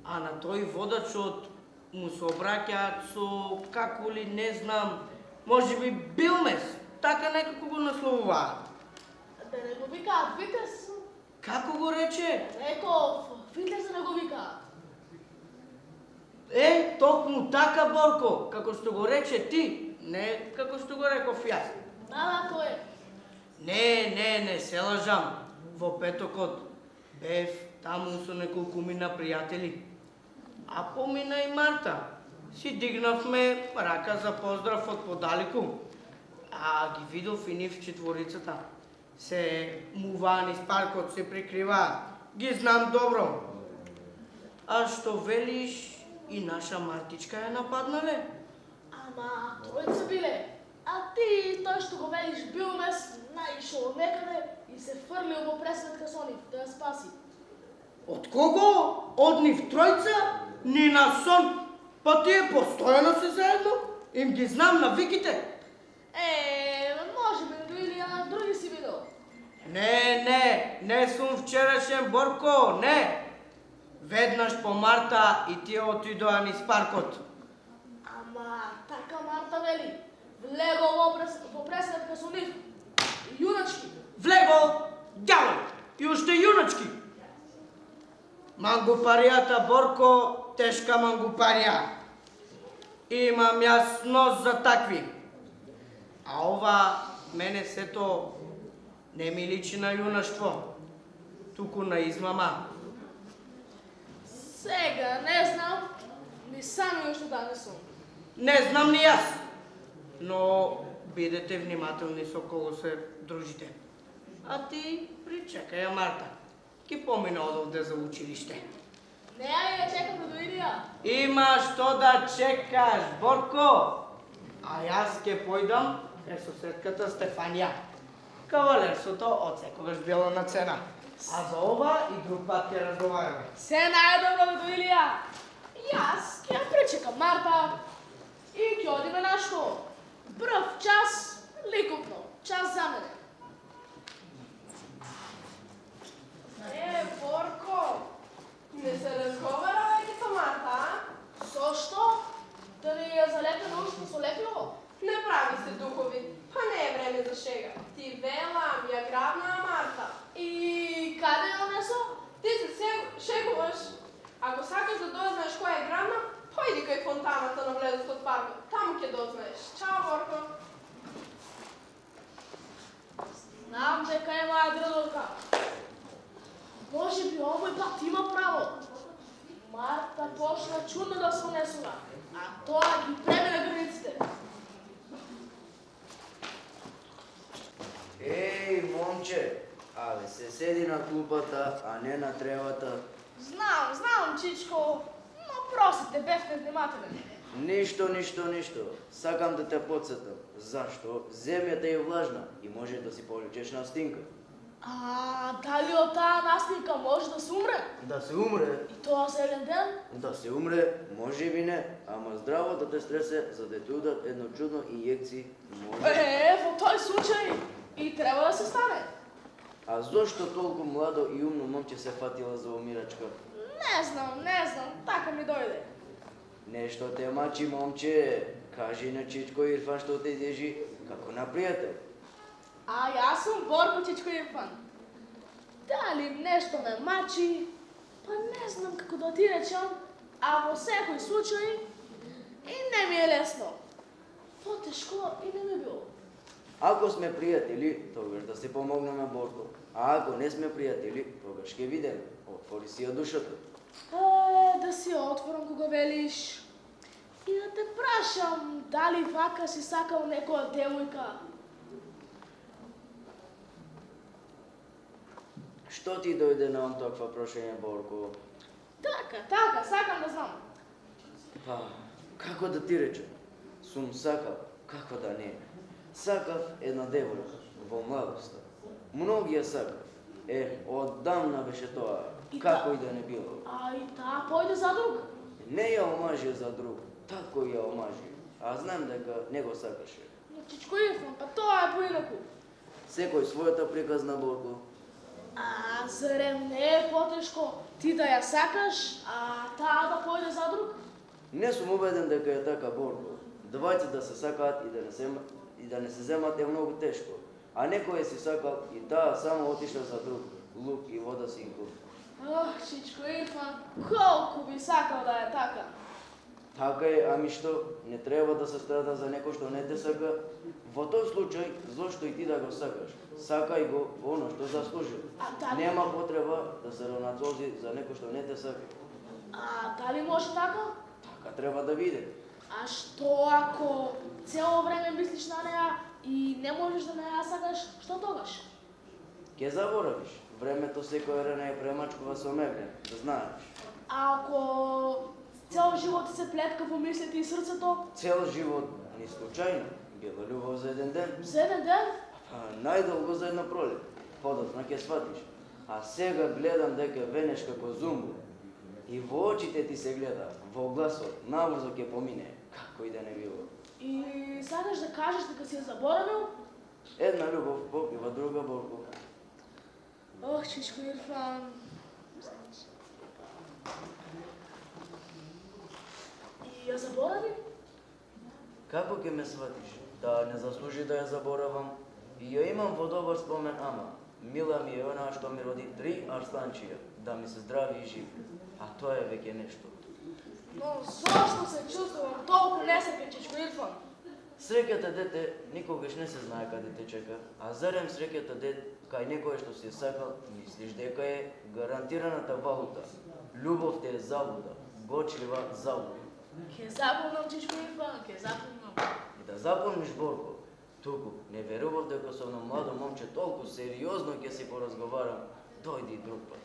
А на тој водачот му се обраќаат со како ли, не знам, може би Билмес, така некако го насловуваат. Да не го викаат Витес? Како го рече? Реков, Витес да не го викаат. Токму така, Борко, како што го рече ти, не како што го реков јас. Да, тој е. Не се лажам. Во петокот бев таму со неколкумина пријатели. А помина и Марта. Си дигнавме рака за поздрав од подалеку. А ги видов и нив четворицата. Се муваа низ паркот, се прикриваат. Ги знам добро. А што велиш, и наша Мартичка ја нападнале? Ама, тројца биле. А ти, тој што го велиш Билмес, наишол од некаде и се фрлил во пресветка со нив да ја спаси. Од кого? Од нив тројца? Ни на сон. Па тие постојано се заедно? Им ги знам на виките. Може би до Илија други си видел. Не сум вчерашен, Борко, не. Веднаш по Марта и тие отидоа низ паркот. Ама, така Марта вели. Влегол во пресветка со нив. Јуначки. Влегол, дјавол, и уште јуначки. Мангупаријата, Борко, тешка мангупарија. Имам јас нос за такви. А ова мене сето не ми личи на јунаштво, туку на измама. Сега, не знам, ни сами уште да не сум. Не знам ни јас, но бидете внимателни со кого се дружите. А ти причекај ја Марта, ки помина одовде за училиште. Не ја ја чекам до Илија. Има што да чекаш, Борко. А јас ке појдам кај соседката Стефанија. Кавалерството од секогаш било на цена. А за ова и друг пат ќе разговараме. Се најдобро до Илија. Јас ќе ја пречекам Марта и ќе одиме на школа. Прв час ликупно, час за мене. Борко, не се разговара веќе со Марта, а? Со што? Да ни ја залепе на уште со лепливо? Не прави се духови, па не е време за шега. Ти велам, ја грабна Марта. И каде ја онесо? Ти се шегуваш. Ако сакаш да дознаеш која е грабна, појди кај фонтаната на влезот од паркот. Таму ќе дознаеш. Чао, Борко. Знам дека е моја дрдолка. Може би овој пат има право. Марта почна чудно да се унесува, а тоа ги премина границите. Момче, абе се седи на клупата, а не на тревата. Знам, чичко, но просите, бевте внимателен. Ништо. Сакам да те подсетам. Зашто? Земјата е влажна и може да си полечеш настинка. А дали од таа настинка може да се умре? Да се умре? И тоа за еден ден? Да се умре, може би не, ама здраво да те стресе, за да те удат едно чудно инјекција, може. Во тој случај и треба да се стане. А зошто толку младо и умно момче се фатила за умирачка? Не знам, така ми дојде. Нешто те мачи, момче. Кажи на Чичко Ирфан што те изјежи како на пријател. А јас сум Борко Чичко Ирфан. Дали нешто ме мачи, па не знам како да ти речам, а во секој случај и не ми е лесно. Потешко и не ми било. Ако сме пријатели, тогаш да се помогнеме, Борко. А ако не сме пријатели, тогаш ќе видиме. Отвори си ја душата. Да си ја отворам кога велиш. И да те прашам, дали вака си сакал некоја девојка? Што ти дојде на ум таква прошање, Борко? Така, сакам да знам. Па, како да ти речем? Сум сакал, како да не. Сакав една девојка во младоста. Многи ја сакав. Оддамна беше тоа, како и да не било. А и таа појде за друг? Не ја омажи за друг, тако ја омажи. А знам дека не го сакаше. Но Чичко Ирфан, па тоа е поинаку. Секој својата приказна, Борко. А зарем не е потешко ти да ја сакаш, а таа да појде за друг? Не сум убеден дека е така, Борко. Двајцата да се сакаат и да не се земат е многу тешко. А некој си сакал и таа само отишла за друг. Лук и вода синко. Ох, Чичко Ирфан, колку би сакал да е така. Така е, ами што, не треба да се страда за некој што не те сака? Во тој случај, зошто и ти да го сакаш? Сакај го оно што заслужи. Нема потреба да се ронацози за некој што не те сака. А дали може така? Така треба да биде. А што ако цело време мислиш на неа и не можеш да не ја сакаш, што тогаш? Ке заборавиш. Времето секој рана е премачкува со меглен, да знаеш. А ако цел живот се плетка во мислите и срцето? Цел живот, ни случајно, била љубов за еден ден. За еден ден? Најдолго за една пролет. Подоцна ќе сватиш. А сега гледам дека венеш како зумбу. И во очите ти се гледа, во гласот, наврзо ќе помине, како и да не било. И сакаш да кажеш дека си ја заборавил? Една љубов покрива друга, Борко. Ох, Чичко Ирфан. И ја заборави? Како ќе ме сватиш? Да не заслужи да ја заборавам. И ја имам во добар спомен, ама мила ми е она што ми роди 3 арсланчија, да ми се здрави и живи. А тоа е веќе нешто. Но зошто се чувствувам толку несреќен, Чичко Ирфан? Среќата дете никогаш не се знае каде те чека, а зарем среќата дете кај некој што си е сакал, мислиш дека е гарантираната валута. Љубов те е заблуда, гочлива заблуда. Ке запомнам, Чичко Ирфан, ке запомнам. И да запомниш, Борко, туку не верував дека со едно младо момче толку сериозно ќе си поразговарам, дојди друг пат.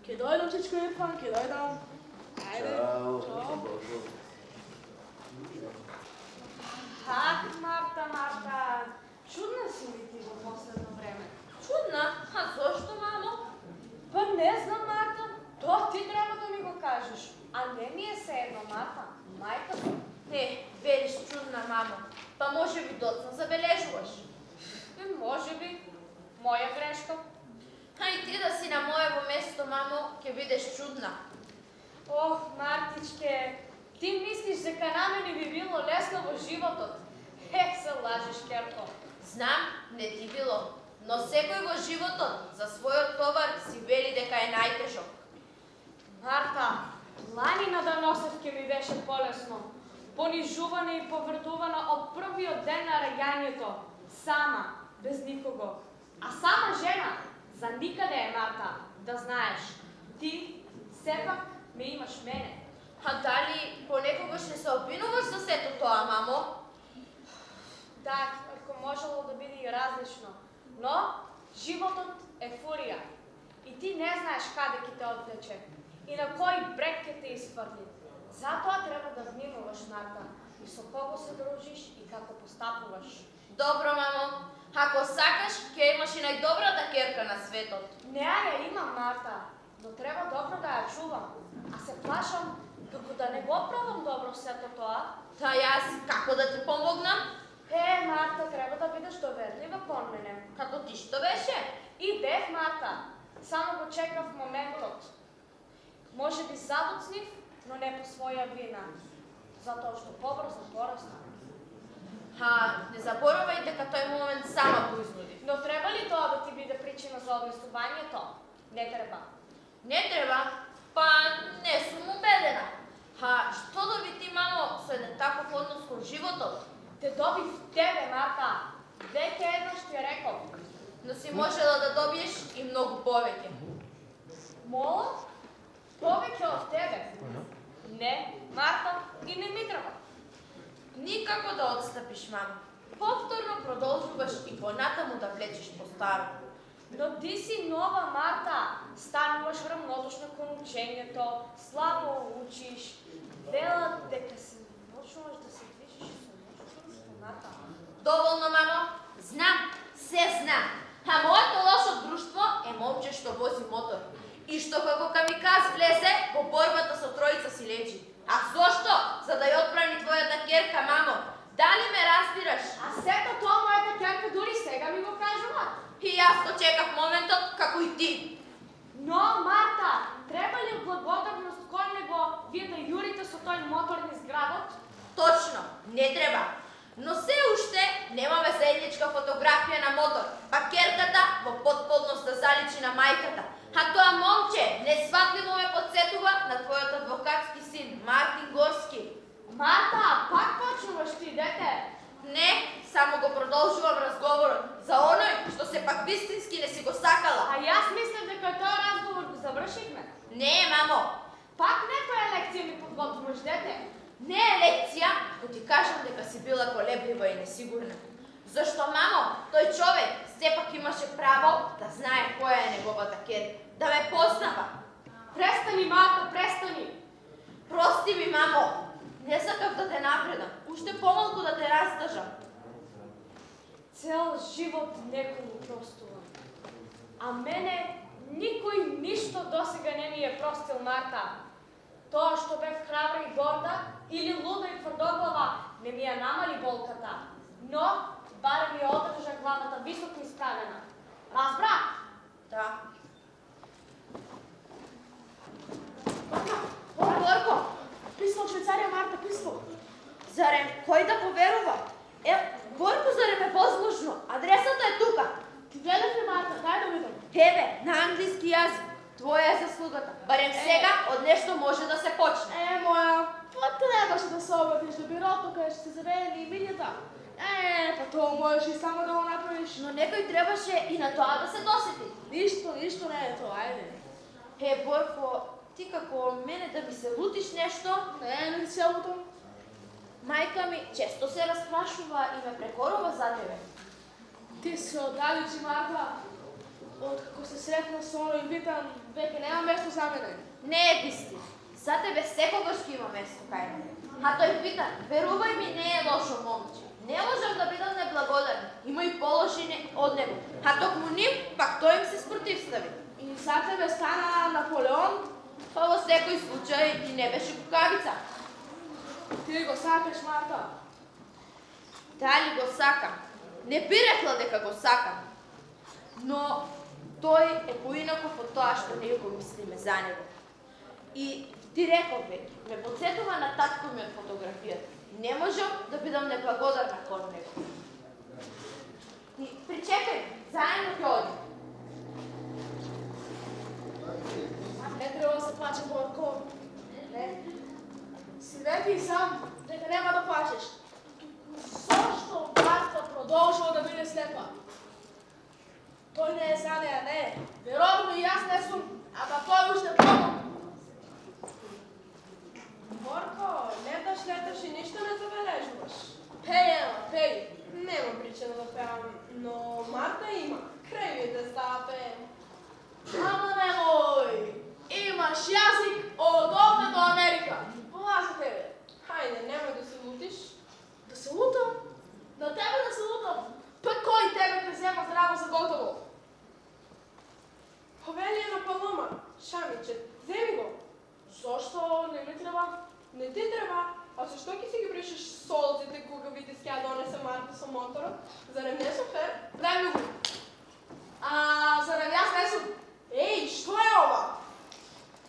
Ке дојдам, Чичко Ирфан, ке дојдам. Ајде. Чао, Чао. Борко. Ах, Марта, чудна си ми ти во последно време. Чудна? А зошто, мамо? Па не знам, Марта, тоа ти треба да ми го кажеш. А не ми е се едно, Марта, мајка сум. Не, велиш чудна, мамо. Па може би доцна забележуваш. Може би, моја грешка. А и ти да си на моево место, мамо, ќе бидеш чудна. Ох, Мартичке, ти мислиш дека на мене би било лесно во животот? Се лажеш, Керко. Знам, не ти било, но секој во животот за својот товар си вели дека е најтежок. Марта, планина да носев ке ми беше полесно. Понижувана и повртувана од првиот ден на раѓањето. Сама, без никого. А сама жена, за никаде е, Марта, да знаеш. Ти, сепак, ме имаш мене. А дали понекогаш не се обвинуваш за сето тоа, мамо? Да, ако можело да биде и различно. Но, животот е фурија. И ти не знаеш каде ќе те одвлече. И на кој брег ќе те испрли. Затоа треба да внимаваш, Марта. И со кого се дружиш и како постапуваш. Добро, мамо. Ако сакаш, ќе имаш и најдобрата керка на светот. Не ја имам, Марта, но треба добро да ја чувам. А се плашам како да не го правам добро сето тоа. Та јас како да ти помогнам? Марта, треба да бидеш доверлива кон мене. Како ти што беше? И бев, Марта. Само го чекав моментот. Може би задоцнив, но не по своја вина. Затоа што побрзо порасна. Не заборавај дека тој момент сама го изнуди. Но треба ли тоа да ти биде причина за однесувањето? Не треба. Не треба? Па не сум убедена. Што доби ти, мамо, со еден таков однос кон животот? Те доби в тебе, Марта. Веќе еднаш ти реков. Но си можела да добиеш и многу повеќе. Мола? Повеќе од тебе? Не, Марта, и не ми треба. Никако да отстапиш, мамо. Повторно продолжуваш и понатаму да влечеш по старо. Но ти си нова, Марта. Стануваш рамнодушна кон учењето, слабо учиш. Велат дека се почнуваш да се движиш со Марта. Доволно, мамо. Знам, се знам. А моето лошо друштво е момче што вози мотор. И што како камиказ влезе во борбата со тројца силечи. А зошто? За да ја отбрани твојата керка, мамо. Дали ме разбираш? А сето тоа мојата керка дури сега ми го кажува. И јас го чекав моментот како и ти. Но, Марта, треба ли благодарност кон него вие да јурите со тој мотор низ градот? Точно, не треба. Но се уште немаме заедничка фотографија на мотор, па керката во потполност да заличи на мајката. А тоа момче несватливо ме подсетува на твојот адвокатски син, Мартин Горски. Марта, пак почнуваш ти, дете? Не, само го продолжувам разговорот за оној што се пак вистински не си го сакала. А јас мислев дека тој разговор го завршивме. Не, мамо. Пак некоја лекција ми подготвуваш, дете? Не е лекција, но ти кажам дека си била колеблива и несигурна. Зашто, мамо, тој човек сепак имаше право да знае која е неговата керка, да ме познава. Престани, Марта, престани. Прости ми, мамо. Не сакав да те напредам, уште помалку да те растажам. Цел живот некому простувам. А мене никој ништо досега не ми е простил, Марта. Тоа што бев храбра и горда или луда и тврдоглава не ми ја намали болката, но барем ја одржа главата високо исправена. Разбра? Да. Горко! Писмо од Швейцарија, Марта, писмо. Зарем, кој да поверува? Горко, зарем е возможно? Адресата е тука. Ти гледаш ли, Марта? Дај да видам. Еве, на англиски јазик. Твоја е заслугата. Барем сега од нешто може да се почне. Моја, па требаше да се обадиш до бирото каде ќе се заведени имињата. Па тоа можеш и само да го направиш. Но некој требаше и на тоа да се досети. Ништо не е тоа, ајде. Борко, ти како мене да ми се лутиш нешто? Не се лутам. Мајка ми често се распрашува и ме прекорува за тебе. Ти се оддалечи, Марта. Откако се сретна со оној Витан, веќе нема место за мене. Не е вистина. За тебе секогаш ќе има место кај мене. А тој Витан, верувај ми, не е лошо момче. Не можам да бидам неблагодарен. Има и положени од него. А токму нив, пак тој им се спротивстави. И за тебе стана Наполеон? Па во секој случај и не беше кукавица. Ти го сакаш, Марта. Дали го сакам? Не би рекла дека го сакам. Но тој е поинаков од тоа што ние го мислиме за него. И ти реков веќе, ме подсетува на татко ми од фотографијата. Не можам да бидам неблагодарна кон него. И причекај, заедно ќе одим. Не треба да се плаче, Борко. Не. Свети сам, дека нема да плачеш. Зошто Марта продолжува да биде слепа? Тој не е за неја, не. Веројатно и јас не сум, ама тој уште помал. Борко, леташ и ништо не забележуваш. Пеј, пеј. Нема причина да пеам, но Марта има. Крај става пеем. Ама немој. Имаш јазик од овде до Америка. Плаша тебе. Хајде, немој да се лутиш. Да се лутам? На тебе да се лутам? Па кој тебе те зема здраво за готово? Повелие на Палома, Шамиче, земи го. Зошто не ми треба? Не ти треба, а зашто ќе си ги бришеш солзите кога видиш ќе ја донесе Марта со моторот? Зарем не сум фер? Премногу. Зарем јас не сум? Еј, што е ова?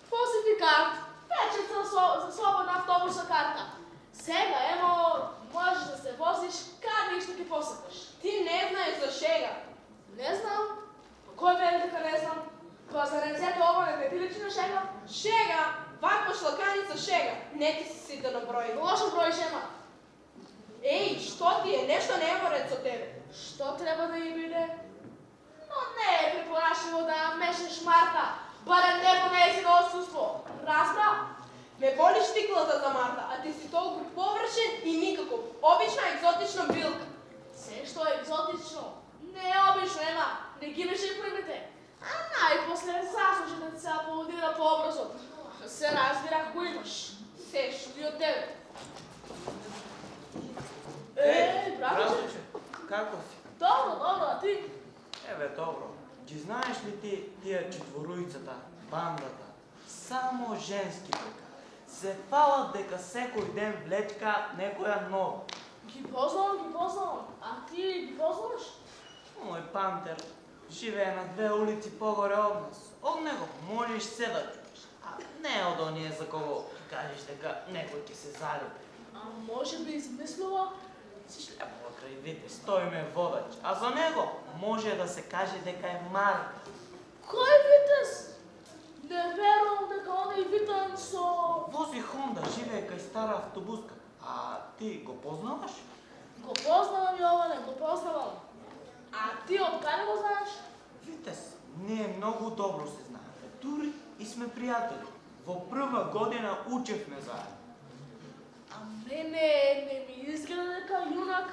Фалсификат. Печат за слободна автобусна карта. Сега, ево, можеш да се возиш каде и што ќе посакаш. Ти не знаеш за шега. Не знам. Кој вели дека не знам? Па зарем сето ова не ти личи на шега? Шега, ваква шлаканица шега. Не ти си сите на број. Лошо број шема. Еј, што ти е? Нешто не е во ред со тебе. Што треба да ја биде? Но не е препорашливо да мешаш Марта, барем не по нејзино отсуство. Разбра? Ме боли штиклата за Марта, а ти си толку површен и никаков. Обична екзотична билка. Се што е екзотично. Не, обично, ема, не ги беше и примите. А најпосле заслужите се аплодира по-образот. Се разбира ако имаш. Се шли од тебе. Братче. Како си? Добро, а ти? Еве, добро. Ги знаеш ли ти тие четворујцата, бандата? Само женски дека. Се фалат дека секој ден влечка некоја нова. Ги познавам. А ти ги познаваш? Мој пантер живее на 2 улици погоре од нас. Од него можеш се да чуеш. А не од оние за кого кажеш дека некој ќе се залюби. А може би измислува? Си шлепува крај Витес, тој ме водач. А за него може да се каже дека е Марк. Кој Витес? Не верувам дека оној Витен со... Вози Хонда, живее кај стара автобуска. А ти го познаваш? Го познавам, Јоване, го познавам. А ти од каде го знаеш? Витес, ние многу добро се знаеме. Дури и сме пријатели. Во прва година учевме заедно. А мене не ми изгледа дека јунак.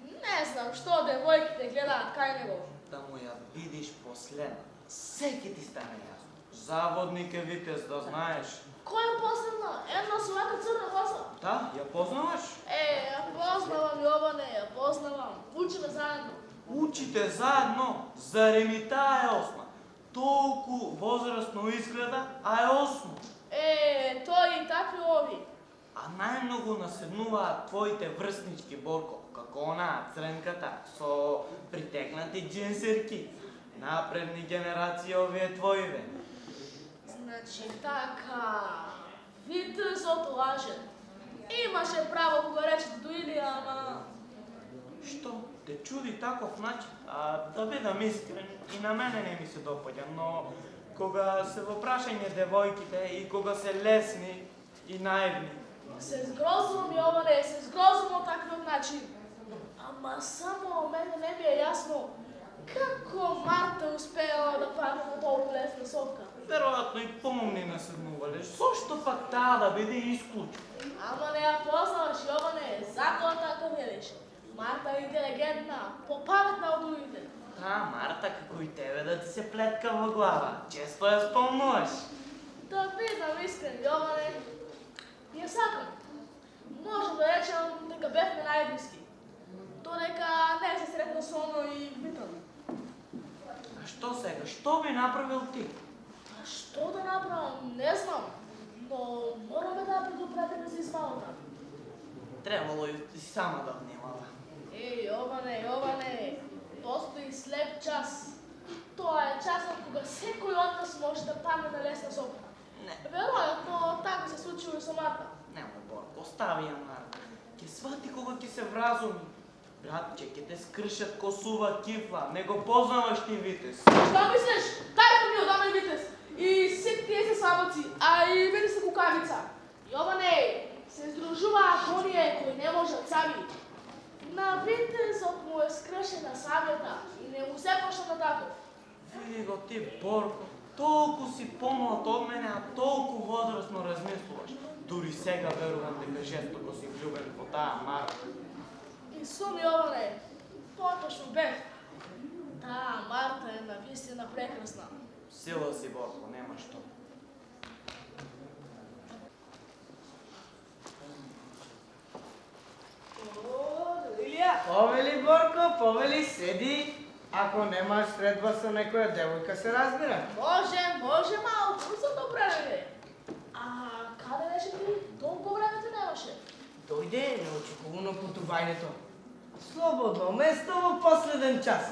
Не знам што девојките гледаат кај него. Да му ја видиш последна. Секи ти стане јасно. Заводник е Витес, да знаеш. Кој е последна? Една со вака црна коса? Да, ја познаваш? Ја познавам, Јоване, ја познавам. Учиме заедно. Учите заедно, зареми таа е осма. Толку возрастно изгледа, а е осмо. Тој и такви ови. А најмногу наседнуваат твоите врснички, Борко, како онаа црнката со притегнати джинсерки. Напредни генерации овие твоиве. Значи така, Витезот лаже. Имаше право кога рече Дуилија, ама... Што? Те чуди таков начин? Да бидам искрен, и на мене не ми се допаѓа, но кога се во прашање девојките и кога се лесни и наивни. Се згрозувам, Јоване, се згрозувам од таквиот начин. Ама само мене не ми е јасно како Марта успеала да падне на толку лесна совка. Веројатно и помни наседнувале. Зошто пак таа да биде исклучена? Ама не ја познаваш, Јоване, затоа така велиш. Марта е интелигентна, попаметна од другите. Таа Марта како и тебе да ти се плетка во глава. Често ја спомнуваш. Да бидам искрен, Јоване, ја сакам. Можам да речем дека бевме најблиски. Додека не се сретна со оној Витен. А што сега? Што би направил ти? А што да направам, не знам. Но мораме да предупредиме за измамата. Требало и сама да внимава. Јоване, постои слеп час. Тоа е часот кога секој од нас може да падне на лесна совка. Не. Веројатно така се случило и со Марта. Нема, Борко, остави ја Марта. Ке свати кога ќе се вразуми. Братче, ке те скршат косува кифла. Не го познаваш ти Витес. Што мислиш? Тајко ми одаме Витес. И сите тие се слабоци, а и мене се кукавица. Јоване, се здружуваат оние кои не можат сами. На Витезот му е скршена сабјата и не му се пошта на таков. Види го ти, Борко. Толку си помлад од мене, а толку возрастно размислуваш. Дури сега верувам дека жестоко си влюбен во таа Марта. И сум, Јоване, поточно бев. Таа Марта е навистина прекрасна. Сила си, Борко, нема што. Повели, Борко, повели, седи. Ако немаш средба со некоја девојка, се разбира. Може малку, за добре време. А каде беше ти? Толку време те немаше. Дојде неочекувано путувањето. Слободно место во последен час.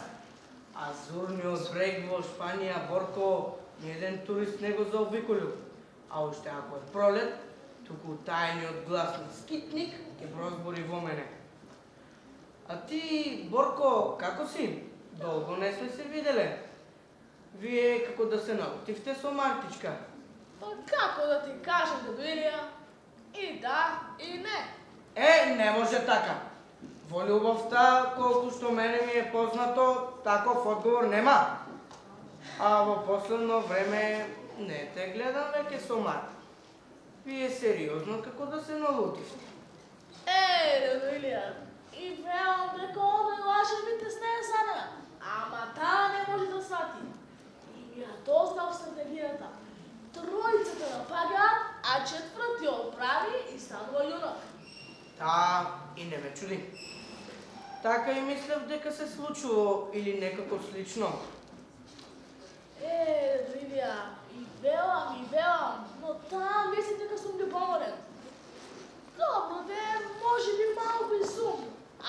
Азурниот брег во Шпанија, Борко, ниеден турист не го заобиколил. А уште ако е пролет, туку тајниот гласни скитник ќе прозбори во мене. А ти, Борко, како си? Долго не сме се виделе. Вие како да се наутивте со Мартичка. Па како да ти кажам, Дедуилија? И да, и не. Не може така. Во љубовта, колку што мене ми е познато, таков одговор нема. А во последно време не те гледам веќе со Марта. Вие сериозно како да се налутивте. Дедуилија, и велам дека оној лажен Витес не е за неа. ја дознав стратегијата. Тројцата напагаат, а четврти оправи и станува јунак. Та, и не ме чуди. Така и мислев дека се случило или некако слично. Ливија, и велам, но таа мисли дека сум љубоморен. Добро де, може би малку и сум,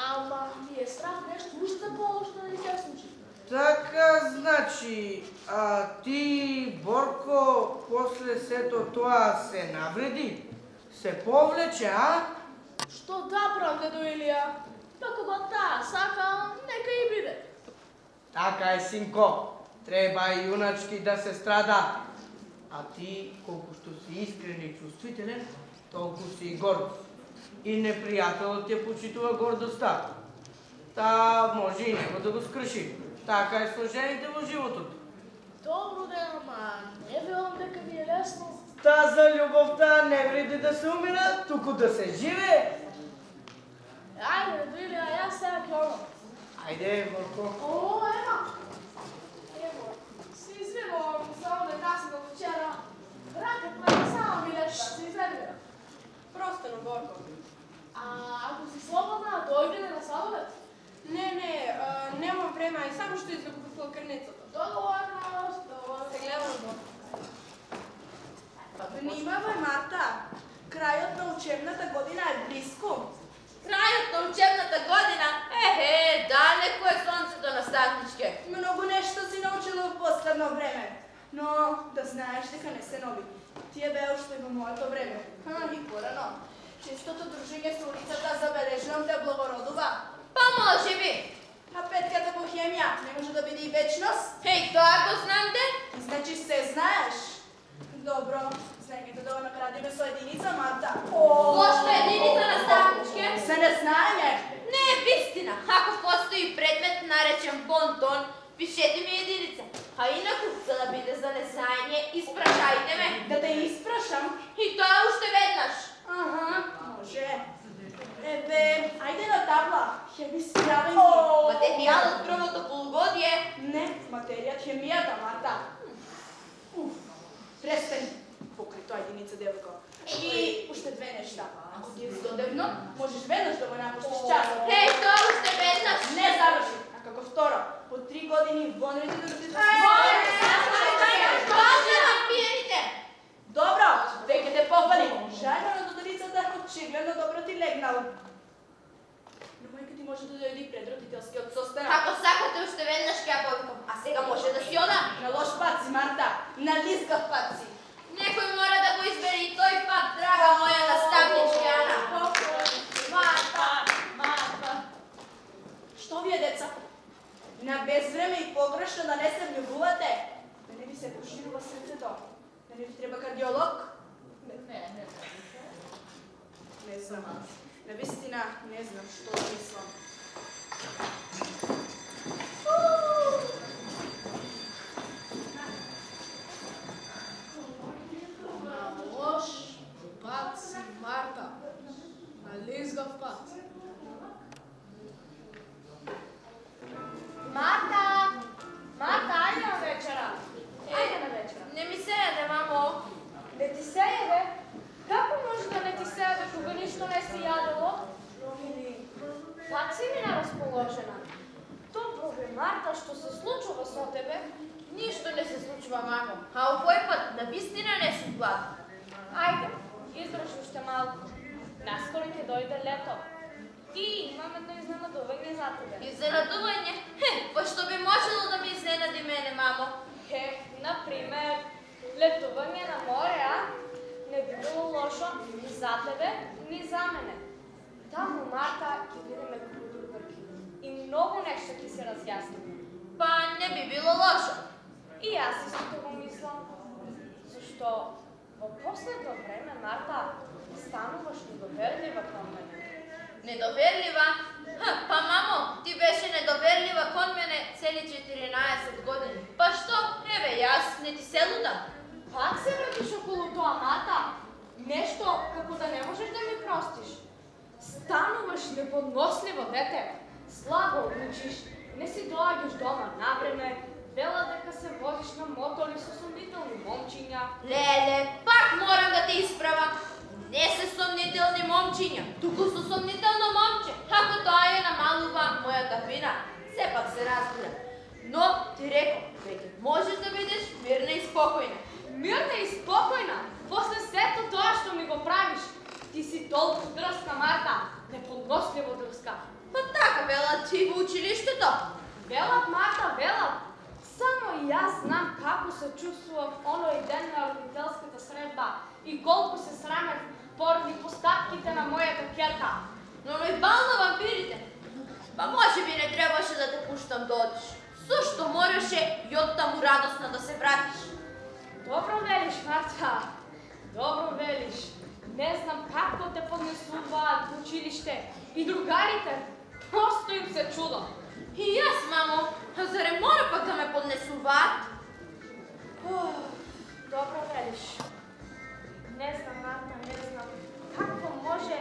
ама ми е страх нешто уште поошто да не се случи. Така, значи, а ти, Борко, после сето тоа се навреди? Се повлече, а? Што да правам, дедо Илија? Па кога таа сака, нека и биде. Така е, синко. Треба и юначки да се страда. А ти, колку што си искрен и чувствителен, толку си и горд. И непријателот ќе почитува гордоста. Та може и него да го скрши. Така е со жените во животот. Добро де, ама не велам дека ми е лесно. Та за љубовта не вреди да се умира, туку да се живее. Ајде, дедо Илија, јас сега ќе одам. Ајде, Борко. О, ево, се извинувам, само да каснам од вчера. Ракът ме само ми леш, се извинувам. Простено, Борко. А ако си слободна, дојде на сладолед? Не, немам време, и само што излегов во флакарницата. Договорно. Се гледам, Борко. Внимавај, Марта. Крајот на учебната година е близко. Крајот на учебната година? Далеко е сонцето на статничке. Многу нешто си научила во последно време. Но да знаеш дека не се нови. Тие беа уште и во моето време. И порано. Честото дружење со улицата забележувам да благородува. Па може би. А петката по хемија не може да биде и вечност? Тоа го знам де. Значи се знаеш. Добро, знаеме да го накрадеме со единица, Марта. Зошто единица на статничке? Се не знаеме. Не е вистина. Ако постои предмет наречен бонтон, пишете ми единица. А инаку, за да биде за незнаење, испрашајте ме. Да те испрашам? И тоа уште веднаш. Може. Ајде на табла. Хемисјавај ми. Материјалот првото полугодие. Не, материјат хемијата, Марта. Престани. Покрај тоа единица, девојко. И уште две нешта. Ако ти е згодевно, можеш веднаш да го напуштиш часот. Тоа уште веднаш. Не заврши. А како второ, по 3 години вонредите да родите. Може да пиените. Добро, веќе те пофали. Жајно на додарицата, очигледно добро ти легнало. Но мајка ти може да дојде и пред родителскиот состанок. Ако сакате уште веднаш ќе ја повикам, а сега може да си ода. На лош пат си, Марта. На лискав пат си. Некој мора да го избере и тој пат, драга моја наставничка Ана. Марта. Што вие, деца? На безвреме и погрешно да не се влюбувате? Да не ви се поширува срцето? Да не ви треба кардиолог? Не знам. Навистина не знам што мислам. На лош пат си, Марта. На лизгав пат. Марта, ајде на вечера. Не ми се јаде, мамо. Не ти се јаде? Како може да не ти се јаде кога ништо не си јадело? Или пак си ми нарасположена? Добро бе, Марта, што се случува со тебе? Ништо не се случува, мамо. А овој пат навистина не сум гладна. Ајде, издржи уште малку. Наскоро ќе дојде лето. И имам едно изненадување за тебе. Изненадување? Па што би можело да ми изненади мене, мамо? Например, летување на море, а? Не би било лошо ни за тебе, ни за мене. Таму, Марта, ќе видиме круги брки. И многу нешто ќе се разјасни. Па не би било лошо. И јас истото го мислам. Зашто во последно време, Марта, стануваш недоверлива кон мене. Недоверлива? Па мамо, ти беше недоверлива кон мене цели 14 години. Па што? Еве, јас не ти се лудам. Пак се вратиш околу тоа, Марта? Нешто како да не можеш да ми простиш. Стануваш неподносливо дете. Слабо учиш, не си доаѓаш дома на време, Вела дека се возиш на мотори со сомнителни момчиња. Леле, пак морам да те исправам. Не се сомнителни момчиња, туку со сомнително момче. Ако тоа ја намалува мојата вина, сепак се разбира. Но ти реков, веќе можеш да бидеш мирна и спокојна. Мирна и спокојна? После сето тоа што ми го правиш, ти си толку дрска, Марта, неподносливо дрска. Па така вела ти во училиштето. Велат, Марта, велат. Само и јас знам како се чувствував оној ден на родителската средба и колку се срамев поради постапките на мојата ќерка. Но ме бална вампирите. Па може би не требаше да те пуштам да одиш. Зошто мораше и оттаму радосна да се вратиш? Добро велиш, Марта. Добро велиш. Не знам како те поднесуваат в училиште и другарите. Просто им се чудам. И јас, мамо, зарем мора пак да ме поднесуваат? Добро велиш. Не знам, Марта, не знам. Како може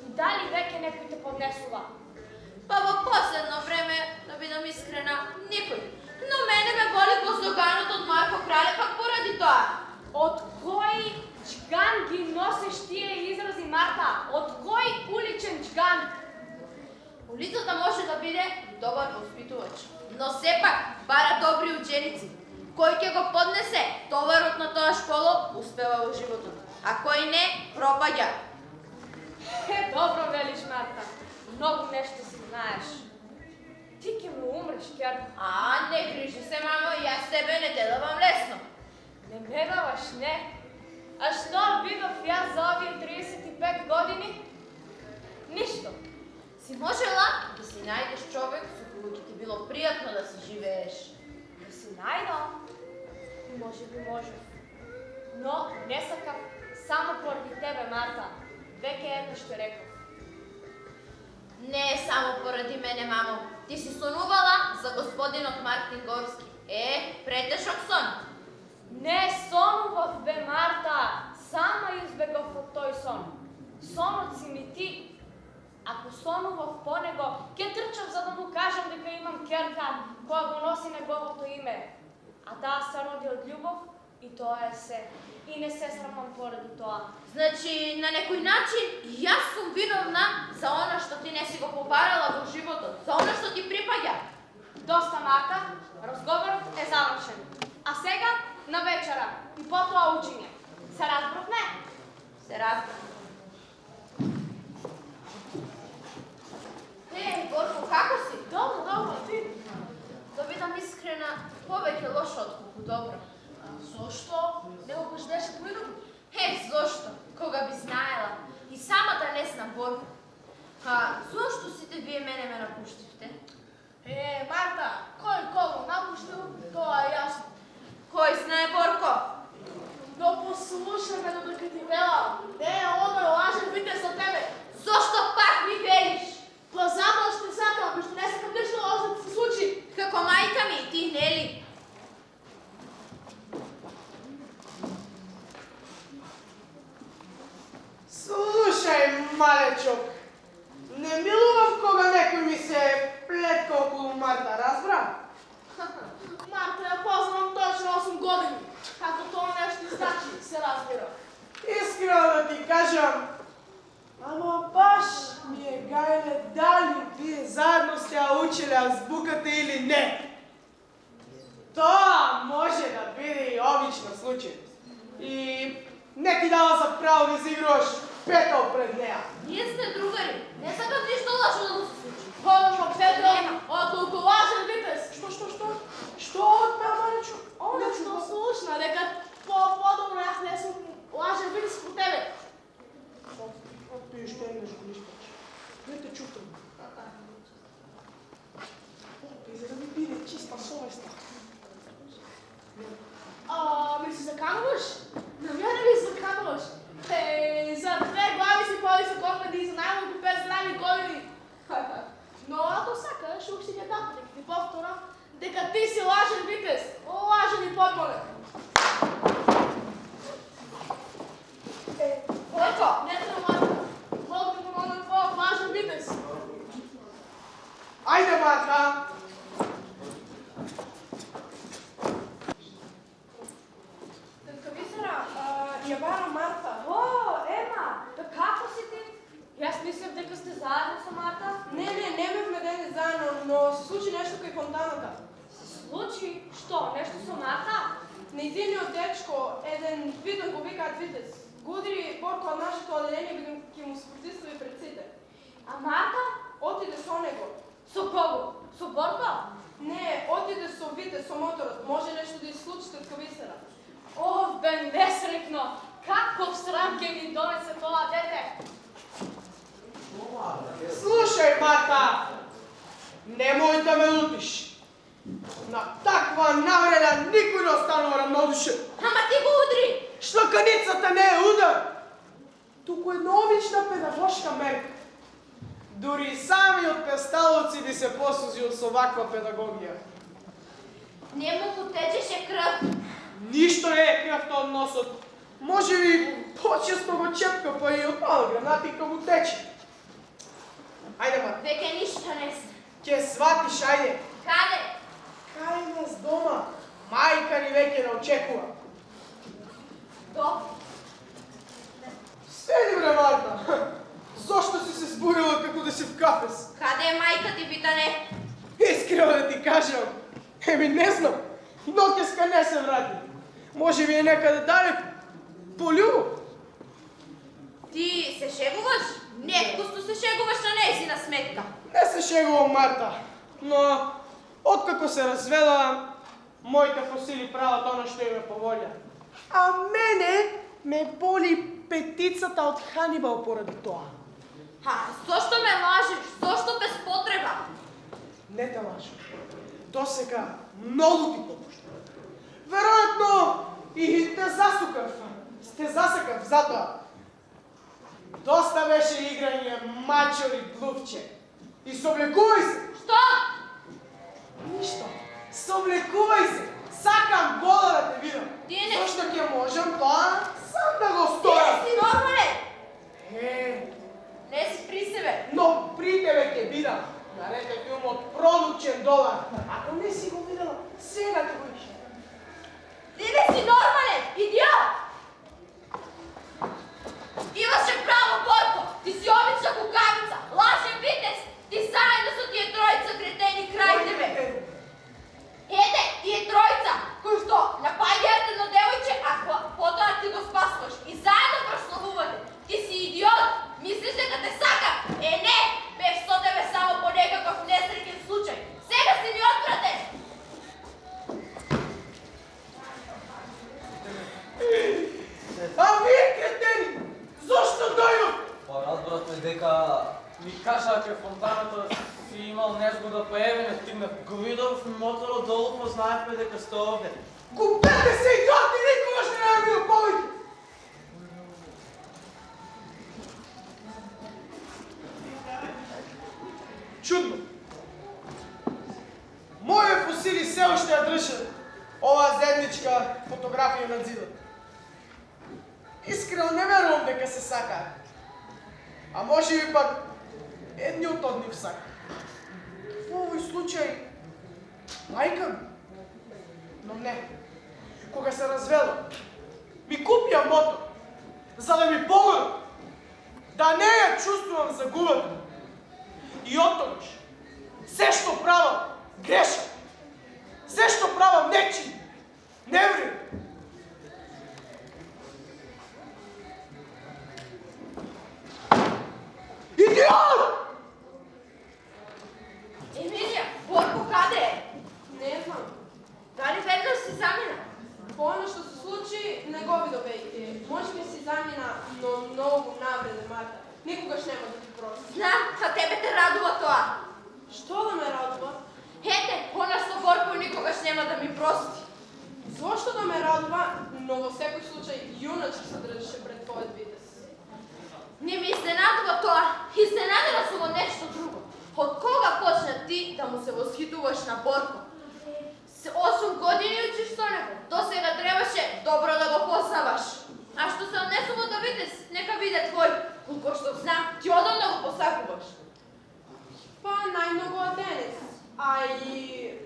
и дали веќе некој те поднесува? Па во последно време, да бидам искрена, никој. Но мене ме боли гозоганот од Марко Крале пак поради тоа. Од кој џган ги носиш тие изрази, Марта? Од кој уличен џган? Улицата може да биде добар воспитувач, но сепак бара добри ученици. Кој ќе го поднесе товарот на тоа школо, успева во животот, а кој не, пропаѓа. Добро велиш, Марта. Многу нешто си знаеш. Ти ќе му умреш, ќерко. Не грижи се, мамо, јас тебе не те давам лесно. Не ме даваш, не. А што видов јас за овие 35 години? Ништо. Си можела да си најдеш човек со кој ќе ти било пријатно да си живееш. Да си најдам? Може би можев. Но не сакам само поради тебе, Марта. Веќе еднаш те реков. Не е само поради мене, мамо. Ти си сонувала за господинот Мартин Горски. Претешок сон. Не сонував, бе, Марта. Сама избегав од тој сон. Сонот си ми ти. Ако сонував по него, ќе трчав за да му кажам дека имам ќерка која го носи неговото име. А таа се роди од љубов и тоа е се. И не се срамам поради тоа. Значи, на некој начин, јас сум виновна за она што ти не си го побарала во животот, за она што ти припаѓа. Доста, Марта, разговорот е завршен. А сега на вечера и потоа учење. Се разбравме? Се разбрав. Горко, како си? Добро, ти? Да бидам искрена, повеќе лошо отколку добро. Зошто? Не го пождеше поидобро? Зошто? Кога би знаела. И самата не знам, Борко. Зошто сите вие мене ме напуштивте? Марта, кој кого напуштил, тоа е јасно. Кој знае, Борко? Но послушај ме додека ти велам. Не е оној лажен витез за тебе. Зошто пак ми велиш? Па затоа што сакам, што не сакам нешто лошо да се случи. Како мајка ми, ти нели? Слушај, малечок, не милувам кога некој ми се плетка околу Марта, разбра? Марта ја познавам точно 8 години. Како тоа нешто значи, се разбира. Искрено да ти кажам, ама баш ми е гајле дали вие заедно сте ја учеле азбуката или не. Тоа може да биде и обична случајност. И не ти дава за право да изигруваш петал пред неа. Ние сме другари. Не сакам ништо лошо да му се случи. Ходам петал, отколку лажен витез. Што од ме, малечок? Она што слушна, дека по-добро јас не сум лажен витез по тебе. Ти што имаш го нишпач. Не те чутам. За да ми биде чиста совеста. Ми се закануваш? На мене ми се закануваш? За 2 глави си повисок од мене и за најмалку 5 здрави години. Но ако сакаш, уште ќе дам, дека ти повторам, дека ти си лажен витез, лажен и подмолен. Борко! Не треба, Марта. Мога да помогнем твојот лажен витез. Ајде, Марта! Јас мислев дека сте заедно со Марта. Не бевме денес заедно, но се случи нешто кај фонтаната. Се случи? Што? Нешто со Марта? Нејзиниот дечко, еден Витос го викаат Витес, го удри Борко од нашето оделение бидејќи ќе му се протистави пред сите. А Марта? Отиде со него. Со кого? Со Борко? Не, отиде со Витес, со моторот. Може нешто да случи од висера. О, бе несрекно! Каков срам ќе ми донесе тоа дете? Слушај, Марта, немој да ме лутиш. На таква навреда никој не останува равнодушен. Ама ти го удри! Шлаканицата не е удар, туку една обична педагошка мерка. Дури и самиот песталоци би се посузил со ваква педагогија. Нему му течеше крв. Ништо не е крвта од носот. Може би почесто го чепка, па и од мала гранатика му тече. Ајде, Марта. Веќе ништо не се. Ќе сватиш, ајде. Каде? Кај нас дома. Мајка ни веќе не очекува. Добро. Седи, бре, Марта. Зошто си се збурила како да си в кафес? Каде е мајка ти, питане? Искрено да ти кажам. Не знам. Ноќеска не се врати. Може би е некаде далеко. По љубов. Ти се шегуваш? Не, пусто се шегуваш на нејзина сметка. Не се шегувам, Марта. Но, откако се развела, моите фосили прават оно што им е по волја. А мене ме боли петицата од Ханибал поради тоа. Зошто ме лажеш? Зошто без потреба? Не те лажам. Досега многу ти попуштам. Веројатно и те засукав. Сте засекав затоа. Доста беше играње мачори блувче. И соблекувај се. Што? Ништо. Соблекувај се. Сакам гола да те видам. Зошто ќе можам тоа сам да го сторам. Ти си нормален? Не си при себе. Но при тебе ќе бидам. Нарете филмот Продучен долар. Ако не си го видела, сега ќе го иш. Ти не си нормален, идиот! Имаше право, Борко! Ти си обична кукавица, лажен витез! Ти заедно со тие тројца кретени крај тебе! Ете, тие тројца, кои што напаѓаат едно девојче, а потоа ти го спасуваш и заедно прославувате! Ти си идиот! Мислиш дека те сакам? Не! Бев со тебе само по некаков несреќен случај! Сега си ми отвратен! А вие кретени! Зошто дојдов? Па разбравме дека Ми кажа че фонтаната си имал незгода појавење, стигнав го видов моторот долу, познаевме дека сте овде. Купете се идиоти, никогаш не е бил повеќе! Чудно. Моје фосили се уште ја држат оваа заедничка фотографија на зидот. Искрено не верувам дека се сакаат. А може би пак едниот од нив сака. Во овој случај мајка ми. Но не. Кога се развела, ми купија мотор за да ми помогне. Да не ја чувствувам загубата. И оттогаш, се што правам, грешам. Се што правам, не чинам. Не вредам. Идиот! Емилија, Борко каде е? Не знам. Дали веднаш си замина? По оно што се случи, не го видов веќе. Може би си замина, но многу навреде, Марта. Никогаш нема да ти прости. Знам, а тебе те радува тоа. Што да ме радува? Ете, она со Борко никогаш нема да ми прости. Зошто да ме радува, но во секој случај јуначки се држеше пред твојот витез. Не ми изненадува тоа. Изненадена сум од нешто друго. Од кога почна ти да му се восхитуваш на Борко? 8 години учиш со него. Досега требаше добро да го познаваш. А што се однесува до витез, нека биде твој. Колко што знам, ти одамна го посакуваш. Па најмногу од денес. А и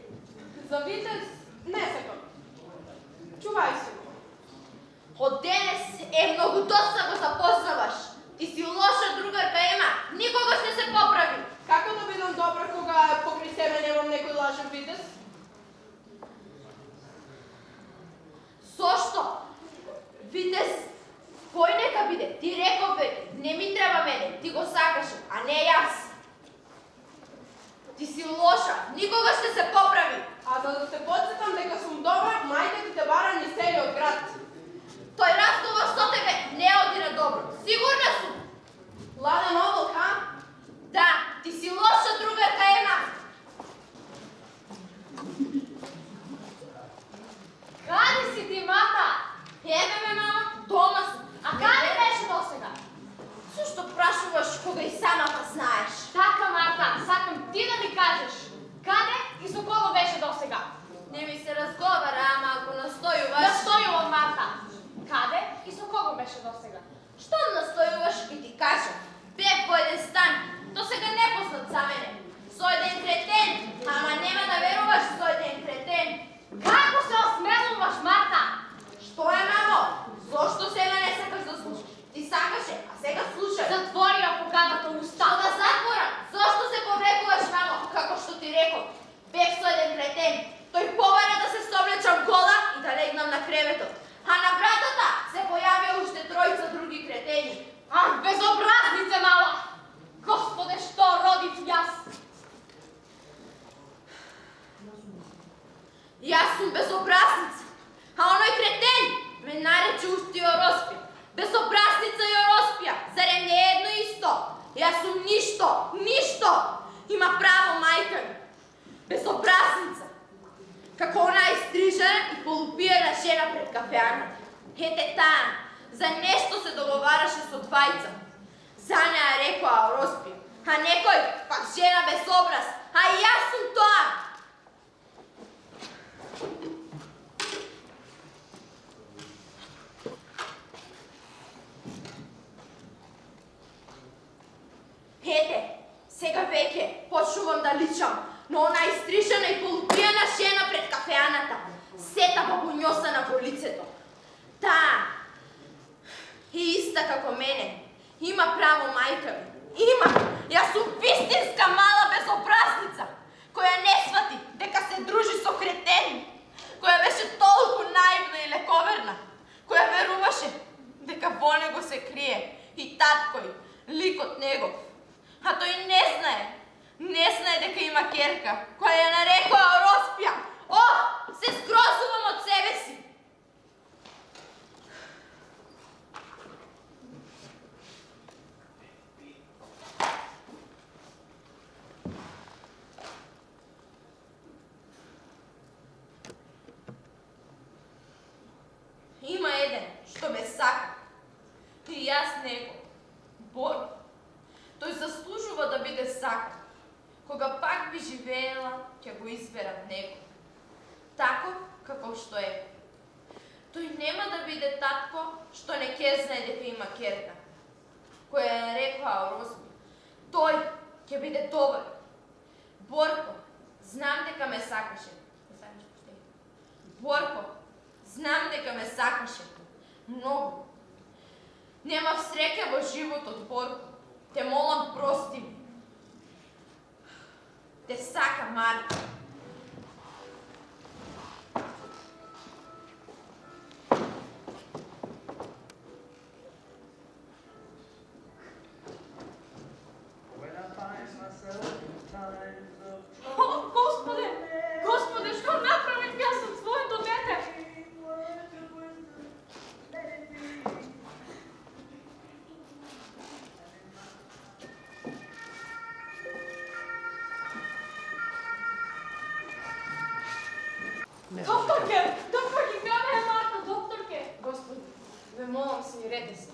за витез не сакам. Чувај се го. Од денес е многу доста го запознаваш. Ти си лоша другарка, Ема. лажем, Витез? Зошто? Витез, кој нека биде? Ти реков бе, не ми треба мене, ти го сакаше, а не јас. Ти си лоша, никогаш не се поправи. А да те подсетам дека сум дома, мајка ти те бара ни сели од град. Тој разговор со тебе не оди на добро, сигурна сум. Ладен облак, а? Да, ти си лоша другарка една. Каде си ти, Марта? Еве ме, мама, дома сум. А каде беше досега? Зошто прашуваш кога и сама па знаеш? Така, Марта, сакам ти да ми кажеш. Каде и со кого беше досега? Не ми се разговара, ама ако настојуваш... Настојувам, Марта. Каде и со кого беше досега? Што настојуваш и ти кажам? Бев во еден стан, досега непознат за мене. Со еден кретен, ама нема да веруваш со еден кретен. Како се осмелуваш, Марта? Што е, мамо? Зошто сега не сакаш да слушаш? Ти сакаше, а сега слушај. Затвори ја поканата уста. Што да затворам? Зошто се повлекуваш, мамо? Како што ти реков, бев со еден кретен. Тој побара да се соблечам гола и да легнам на креветот. А на вратата се појавија уште тројца други кретени. Ах, безобразнице мала! Господе, што родив јас? Јас сум безобразница, а оној кретен ме нарече уште Јороспија. Безобразница Јороспија, зарем не е едно исто? Јас сум ништо, ништо! Има право мајка ми. Безобразница. Како она изстрижена и полупиена жена пред кафеаната. Ете таа, за нешто се договараше со двајца. За неа рекоа Јороспија, а некој пак жена без образ, а и јас сум тоа. Ете, сега веќе почнувам да личам на она изстрижена и полупиена жена пред кафеаната, сета бабуњосана во лицето. Таа, и иста како мене, има право мајка ми. Има! Јас сум вистинска мала безобразница, која не свати дека се дружи со кретен, која беше толку наивна и лековерна, која веруваше дека во него се крие и таткој, ликот негов. А тој не знае дека има керка, која ја нарекоа Јороспија. О, се згрозувам од себе си. Има еден што ме сака. И јас него. Бор. Тој заслужува да биде сакан. Кога пак би живеела, ќе го изберам него. Тако како што е. Тој нема да биде татко што не ќе знае дека има керка, која ја нарекоа Јороспија. Тој ќе биде добар. Борко, знам дека ме сакаше. Борко, знам дека ме сакаше. Многу. Немав среќа во животот, Борко. Те молам, прости ми. Те сака, Марко. О, Господе! Господе, што направив јас од своето дете? Докторке! Докторке, каде е Марта, докторке? Господи, ве молам, смирете се.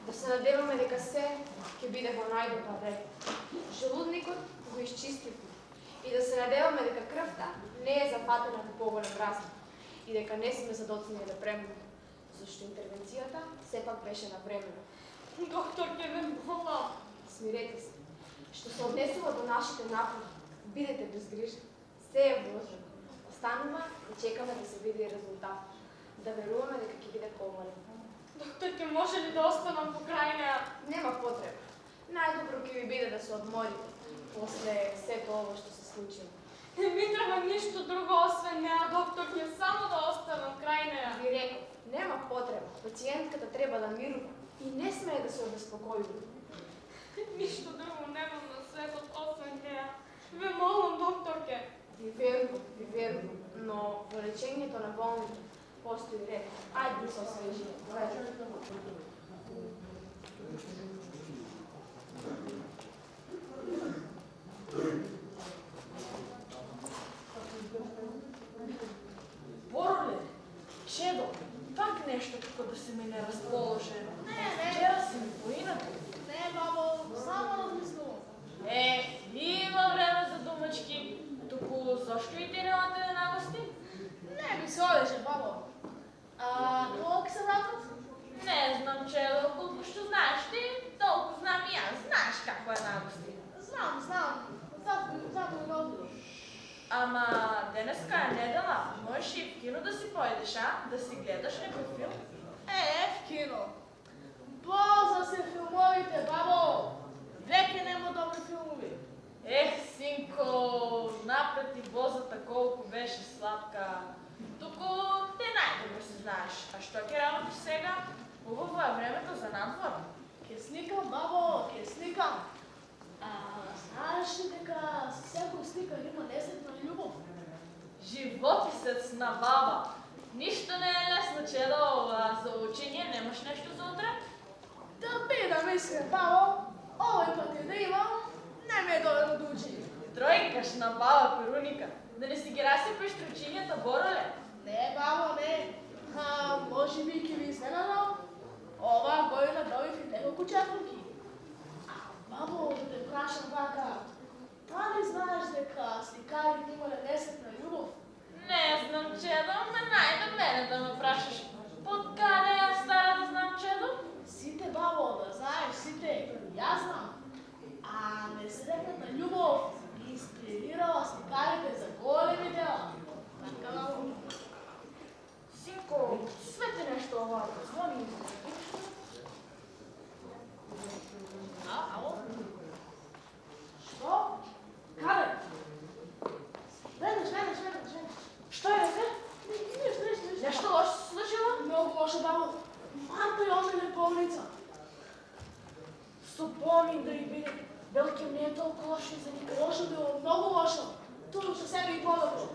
Да се надеваме дека се ќе биде во најдобар ред. Желудникот го изчистивме. И да се надеваме дека крвта не е зафатена во поголем размер. И дека не сме задоцнени да премнеме. Зашто интервенцијата сепак беше навремена. Докторке, ве молам. Смирете се. Што се однесува до нашите напори, бидете безгрижни. Се е вложено. Останува и чекаме да се види резултат. Да веруваме дека ќе биде помален. Докторке, може ли да останам по крај неа? Нема потреба. Најдобро ќе ви биде да се одморите после сето ово што се случило. Не ми треба нищо друго, освен нея, докторке, само да останам крај нея. Ви реков, нема потреба. Пациентката треба да мирува и не смее да се обезпокојува. Ништо друго немам на светот, освен нея. Ве молам, докторке. Ви верувам, но во лечењето на болните постои ред. Ајде да се освежи. Бороле, Чедо, пак нещо како да си ми неразположено. Не. Вчера си ми поинако. Не, бабо, само размислувам. Има време за думачки. Туку зашто и ти нема да на гости? Не ми се одеше, бабо. Колко се вратат? Не знам, Чедо, колко ще знаеш ти, толкова знам и аз. Знаеш какво е на гости. Знам. Зато не odbiram. Ама денеска е недела, можеш и в кино да си поедеш, а? Да си гледаш някой филм? В кино. Боза се филмовите, бабо. Веќе нема добри филмови. Синко, напред и бозата колко беше сладка. Туку те най-добре си знаеш. А що ќе работиш сега? Хубаво е времето за надвор. Ке сликам, бабо, ке сликам. Знаеш ли дека секој сликар има несетна љубов? Живописец на баба. Нищо не е лесно, Чедо, а за учение немаш нещо за утре? Да бидам искрен, бабо, овој пат и да имам, не ми е доведно до учење. Тройкаш на баба Перуника. Да не си ги разсипеш тручинята, Бороле? Не, бабо, не. Може би ќе ви изненадам. Оваа година добив и неколку четвртки. Бабо, да те прашам вака, дали знаеш дека сликарите имале несетна љубов? Не знам, Чедо, ме најде мене да ме прашаш. Под каде ја стара да знам, Чедо? Сите, бабо, да знаеш, сите, и јас знам. Несетната љубов ги инспирирала сликарите за големи дела. Така, бабо. Синко, свети нещо оваа, звони. Ало? Што? Каде? Веднаш. Што е, река? Ништо. Нешто лошо се случило? Многу лошо, бабо. Марта ја одвеле болница. Со помин да и биде. Белке не е толку лошо и за никаде. Лошо било, многу лошо. Ту што себе и подобро.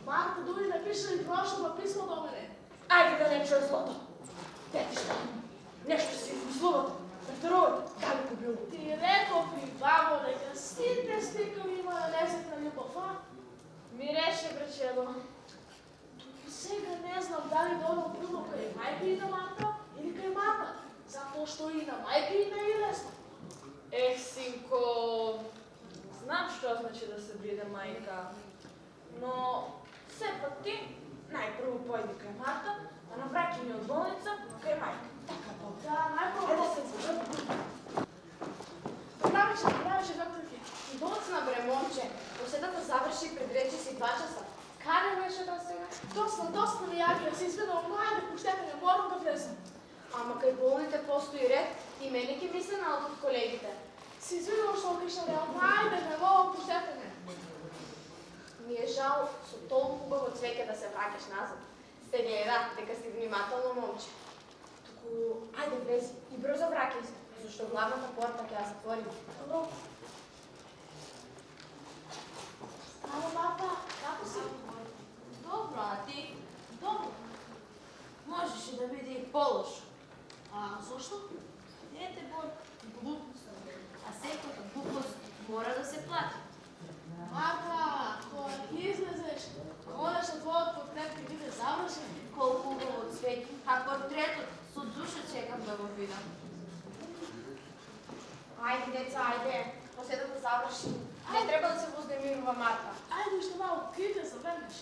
Марта дури напишали прошно писмо до мене. Ајде да не чуе злото. Детишта, нешто си измислувате. Претерувате. Каде го било? Ти реков ми, бабо, дека сите сликари имале несетна љубов, а? Ми реше, бре, Чедо. Сега не знам дали да одам прво кај мајка и на Марта или кај Марта, затоа што и на мајка и не е лесно. Синко, знам што значи да се биде мајка, но сепак ти најпрво појди кај Марта, а на враќање од болница кај мајка. Така, Да, најпрво се Правише, докторки. Доцна, бре, момче. Посетата заврши пред речи си 2 часа. Каде беше да сега? Доста ми јаки, се изведам, но ајде, пуштете ме, морам да влезам. Ама кај болните постои ред и мене ќе ми се научат колегите. Се изведам што кришна реално, ајде, не мога, пуштете ме. Ми е жал со толку хубаво цвеќе да се враќаш назад. Се гледа дека си внимателно момче. Туку, ајде влези и брзо враќај се, зашто главната порта ќе ја затворим. Добро. Ало, баба, како си? Добро, а ти? Добро. Можеше да биде и по-лошо. Зошто? Ете, Бор, глупост. А секоја глупост мора да се плати. Марта, кога ти излезеш, конечно твојот портрет ќе биде завршен. Колку убаво цвеќе, а портретот со душа чекам да го видам. Ајде, деца, ајде. Посетата заврши. Не треба да се вознемирува Марта. Ајде уште малку, ките за веднаш.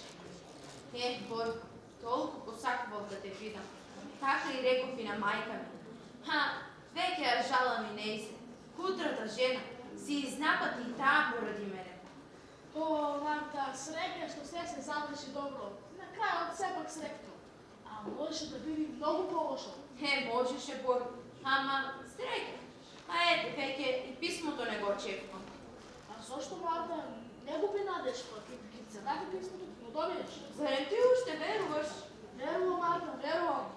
Бор, толку посакував да те видам. Така и реков и на мајка ми. Веќе ја жала ми не се. Хутрата жена си изнапати и таа поради мене. Марта, среќа што се заврши добро. На крајот сепак среќно. Можеше да биде многу полошо. Можеше, Бор, ама среќа. Ете, веќе и писмото не го очекувам. Зошто, Марта? Не губи надежда, ќе се даде писмото, ќе го добиеш. Зарем ти уште веруваш? Верувам, Марта, верувам.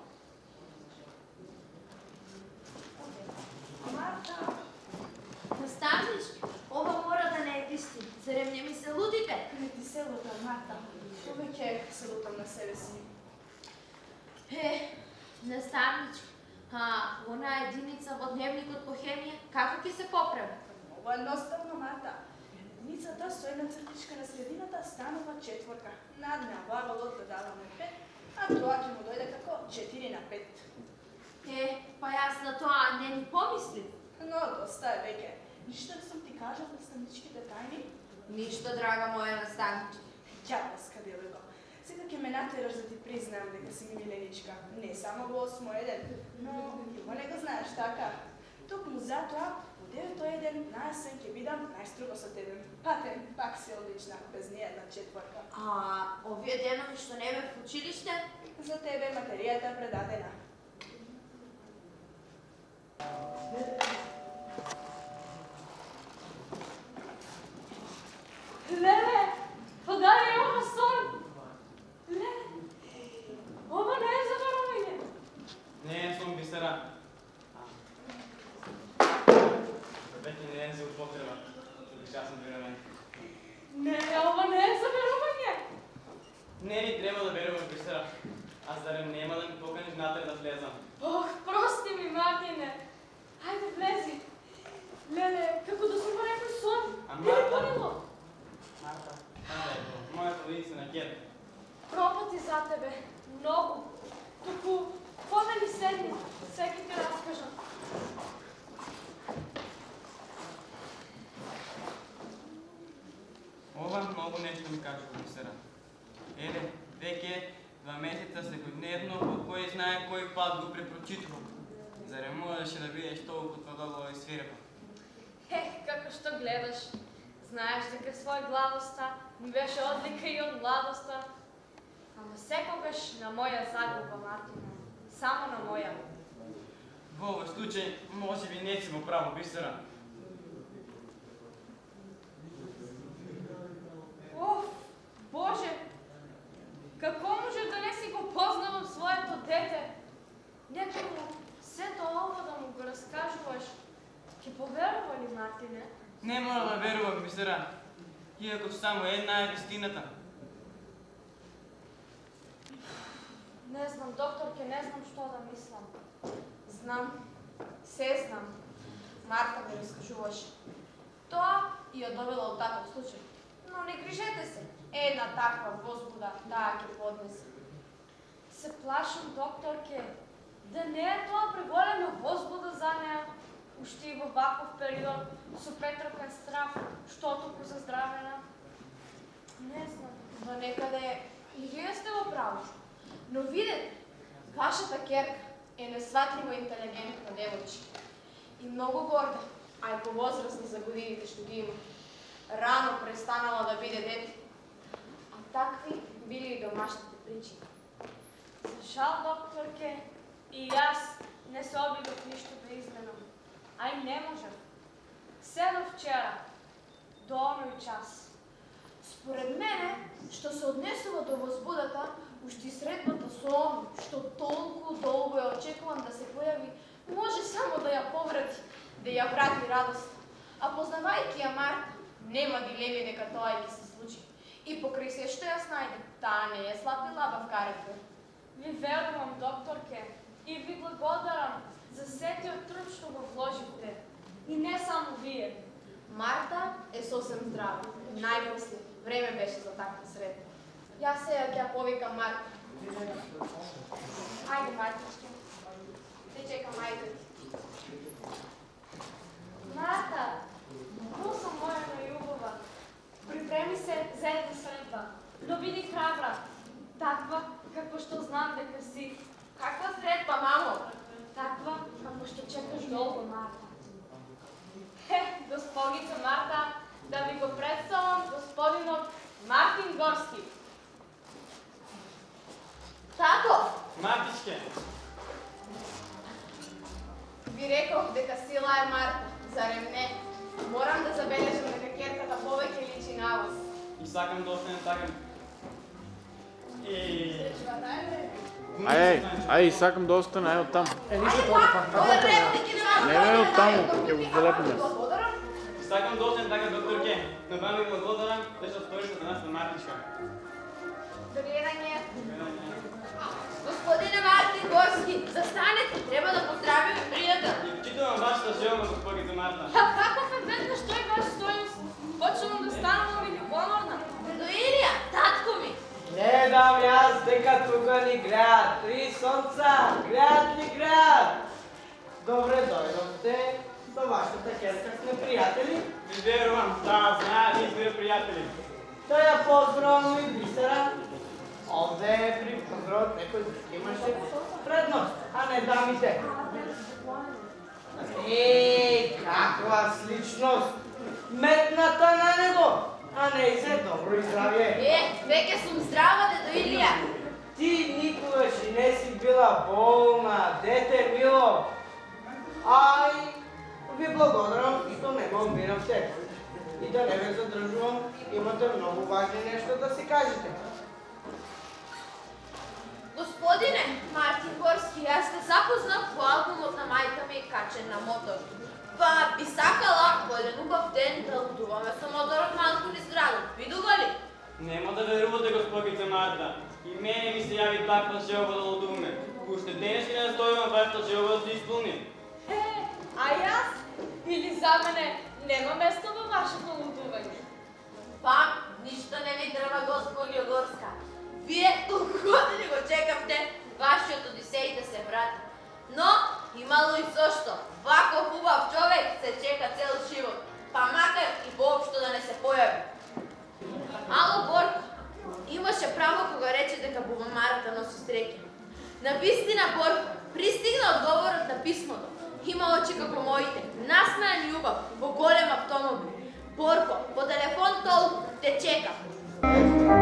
Марта, Наставнички, ова мора да не е вистина. Зарем не ми се лудите? не ти се лутам, Марта. Повеќе се лутам на себе си. Наставнички, она единица во дневникот по хемија, како ќе се поправи? Много едноставно, Марта. Единицата со една цртичка на средината станува 4. Надне ваголот да даваме 5, а тоа ќе му дојде како 4 на 5. Па јас на тоа не ни помислив. Но доста е веќе. Ништо не сум ти кажал наставничките тајни? Ништо, драга моја наставничка. Ќапаска делego. Сега ќе ме натераш да ти признам дека си ми миленичка. Не само во 8-еден, но и го не го знаеш, така? Токму затоа, во 9-еден, на есен ќе бидам најстрого со тебе. Патен, пак си одлична, без ниједна 4. Овие денови што не бев в училиште? За тебе материјата предадена. Леле, па дали е ова сон? Леле, ова не е забаравање. Не е сон, Бисера. Веќе не е за употреба. Часен време. Не, ова не е забаравање. Не ни треба да береме, Бисера. А зарем нема да ми поканиш натре да влезам? Ох, прости ми, Мартине. Ајде, влези. Леле, како да сум во некој сон. Марта, ајде, мојата видица на гет. Пропати за тебе, многу. Туку, подели седни, секи ти раскажам. Ова многу нешто ми кажува, Бисера. Еле, веќе 2 месеца секојдневно, по кој знае кој пат го препрочитувам. Зарем можеше да бидеш толку тврдоглава и свирепа? Како што гледаш, знаеш дека свој гладоста ми беше одлика и од младоста. Ама секогаш на моја загуба, Мартина. Само на моја. Во овој случај, може би не си во право, Бисера. Оф, Боже, како може да не си го познавам своето дете? Некому сето ова да му го раскажуваш. Ќе поверува ли, Мартине? Не мора да верувам, Бисера. Иако само една е вистината. Не знам, докторке, не знам што да мислам. Знам, се знам. Марта ми раскажуваше. Тоа ја довела од таков случај. Но не грижете се. Една таква возбуда таа ќе поднесе. Се плашам, докторке, да не е тоа преголема возбуда за неа, уште и во ваков период, со претрпен страх, што толку заздравена. Не знам. Но некаде и вие сте во право. Но видете, вашата керка е несватливо интелигентна девојче. И многу горда, а и повозрасна за годините што ги има. Рано престанала да биде дете. А такви били и домашните причини. За жал, докторке, и јас не се обидов ништо да изменам. А и не можев. Се до вчера, до оној час. Според мене, што се однесува до возбудата, уште и средбата со он, што толку долго е очекуван да се појави, може само да ја поврати, да ја врати радост. А познавајќи ја Марта, нема дилеми дека тоа ќе се случи. И покрај се што ја снајде, таа не е слаб и лабав карактер. Ви верувам, докторке, и ви благодарам за сетиот труд што го вложивте. И не само вие. Марта е сосем здрава. Најпосле, време беше за таква средба. Јас сега ќе ја повикам Марта. Ајде, Мартичке. Те чекам, ајде. Марта, душа моја најубава, припреми се за една средба, но биди храбра, таква како што знам дека си. Каква средба, мамо? Таква како што чекаш долго, Марта. Господица Марта, да ви го представам господинот Мартин Горски. Тато! Мартичке! Ви реков дека сила е Марта, зарем не? Морам да забележам дека керката повеќе личи на вас. сакам да останем така. Ај, сакам да остане, ај оттам. Ништо тоа. Не бе оттаму, ќе го залепиме. Сакам да останем така, докторке, но вам ви благодарам, беше сторишната нас на Мартичка. Догледање. Господине Мартин Горски, застанете, треба да поздравиме пријател. И читувам вашата желба, госпожица Марта. Каков е веднаш тој ваш стојус? Почнувам да станувам и љубоморна. Дедо Илија, татко ми. Гледам јас дека тука ни греат три сонца, греат ни греат. Добре дојдовте до вашата керка сме пријатели. Ви верувам, да, знаат, ние сме пријатели. Тоа ја поздравам и Бисера. Овде при поздравот некој имаше предност, а не дамите. Каква сличност! Метната на него, а не и се добро и здравје. Веќе сум здрава, дедо Илија. Ти никогаш и не си била болна, дете мило. Ај, ви благодарам што не го минавте. И да не ве задржувам, имате многу важни нешто да си кажете. Господине Мартин Горски, јас те запознав по албумот на мајка ми качен на мотор. Па би сакала во еден убав ден да лудуваме со моторот малку низ градот. Видува ли? Нема да верувате, госпожица Марта. И мене ми се јави таква желба да лудуваме. Уште денес не настојувам вашата желба да се исполни. А јас? Или за мене нема место во вашето лудување? Па, ништо не ви треба, госпоѓо Горска. Вие колку години го чекавте вашиот Одисеј да се врати. Но, имало и зошто. Вако хубав човек се чека цел живот, па макар и воопшто да не се појави. Ало, Борко, имаше право кога рече дека бубамарата носи среќа. Навистина, Борко, пристигна одговорот на писмото. Има очи како моите, насмеан љубав во голем автомобил. Борко, по телефон толку те чекам.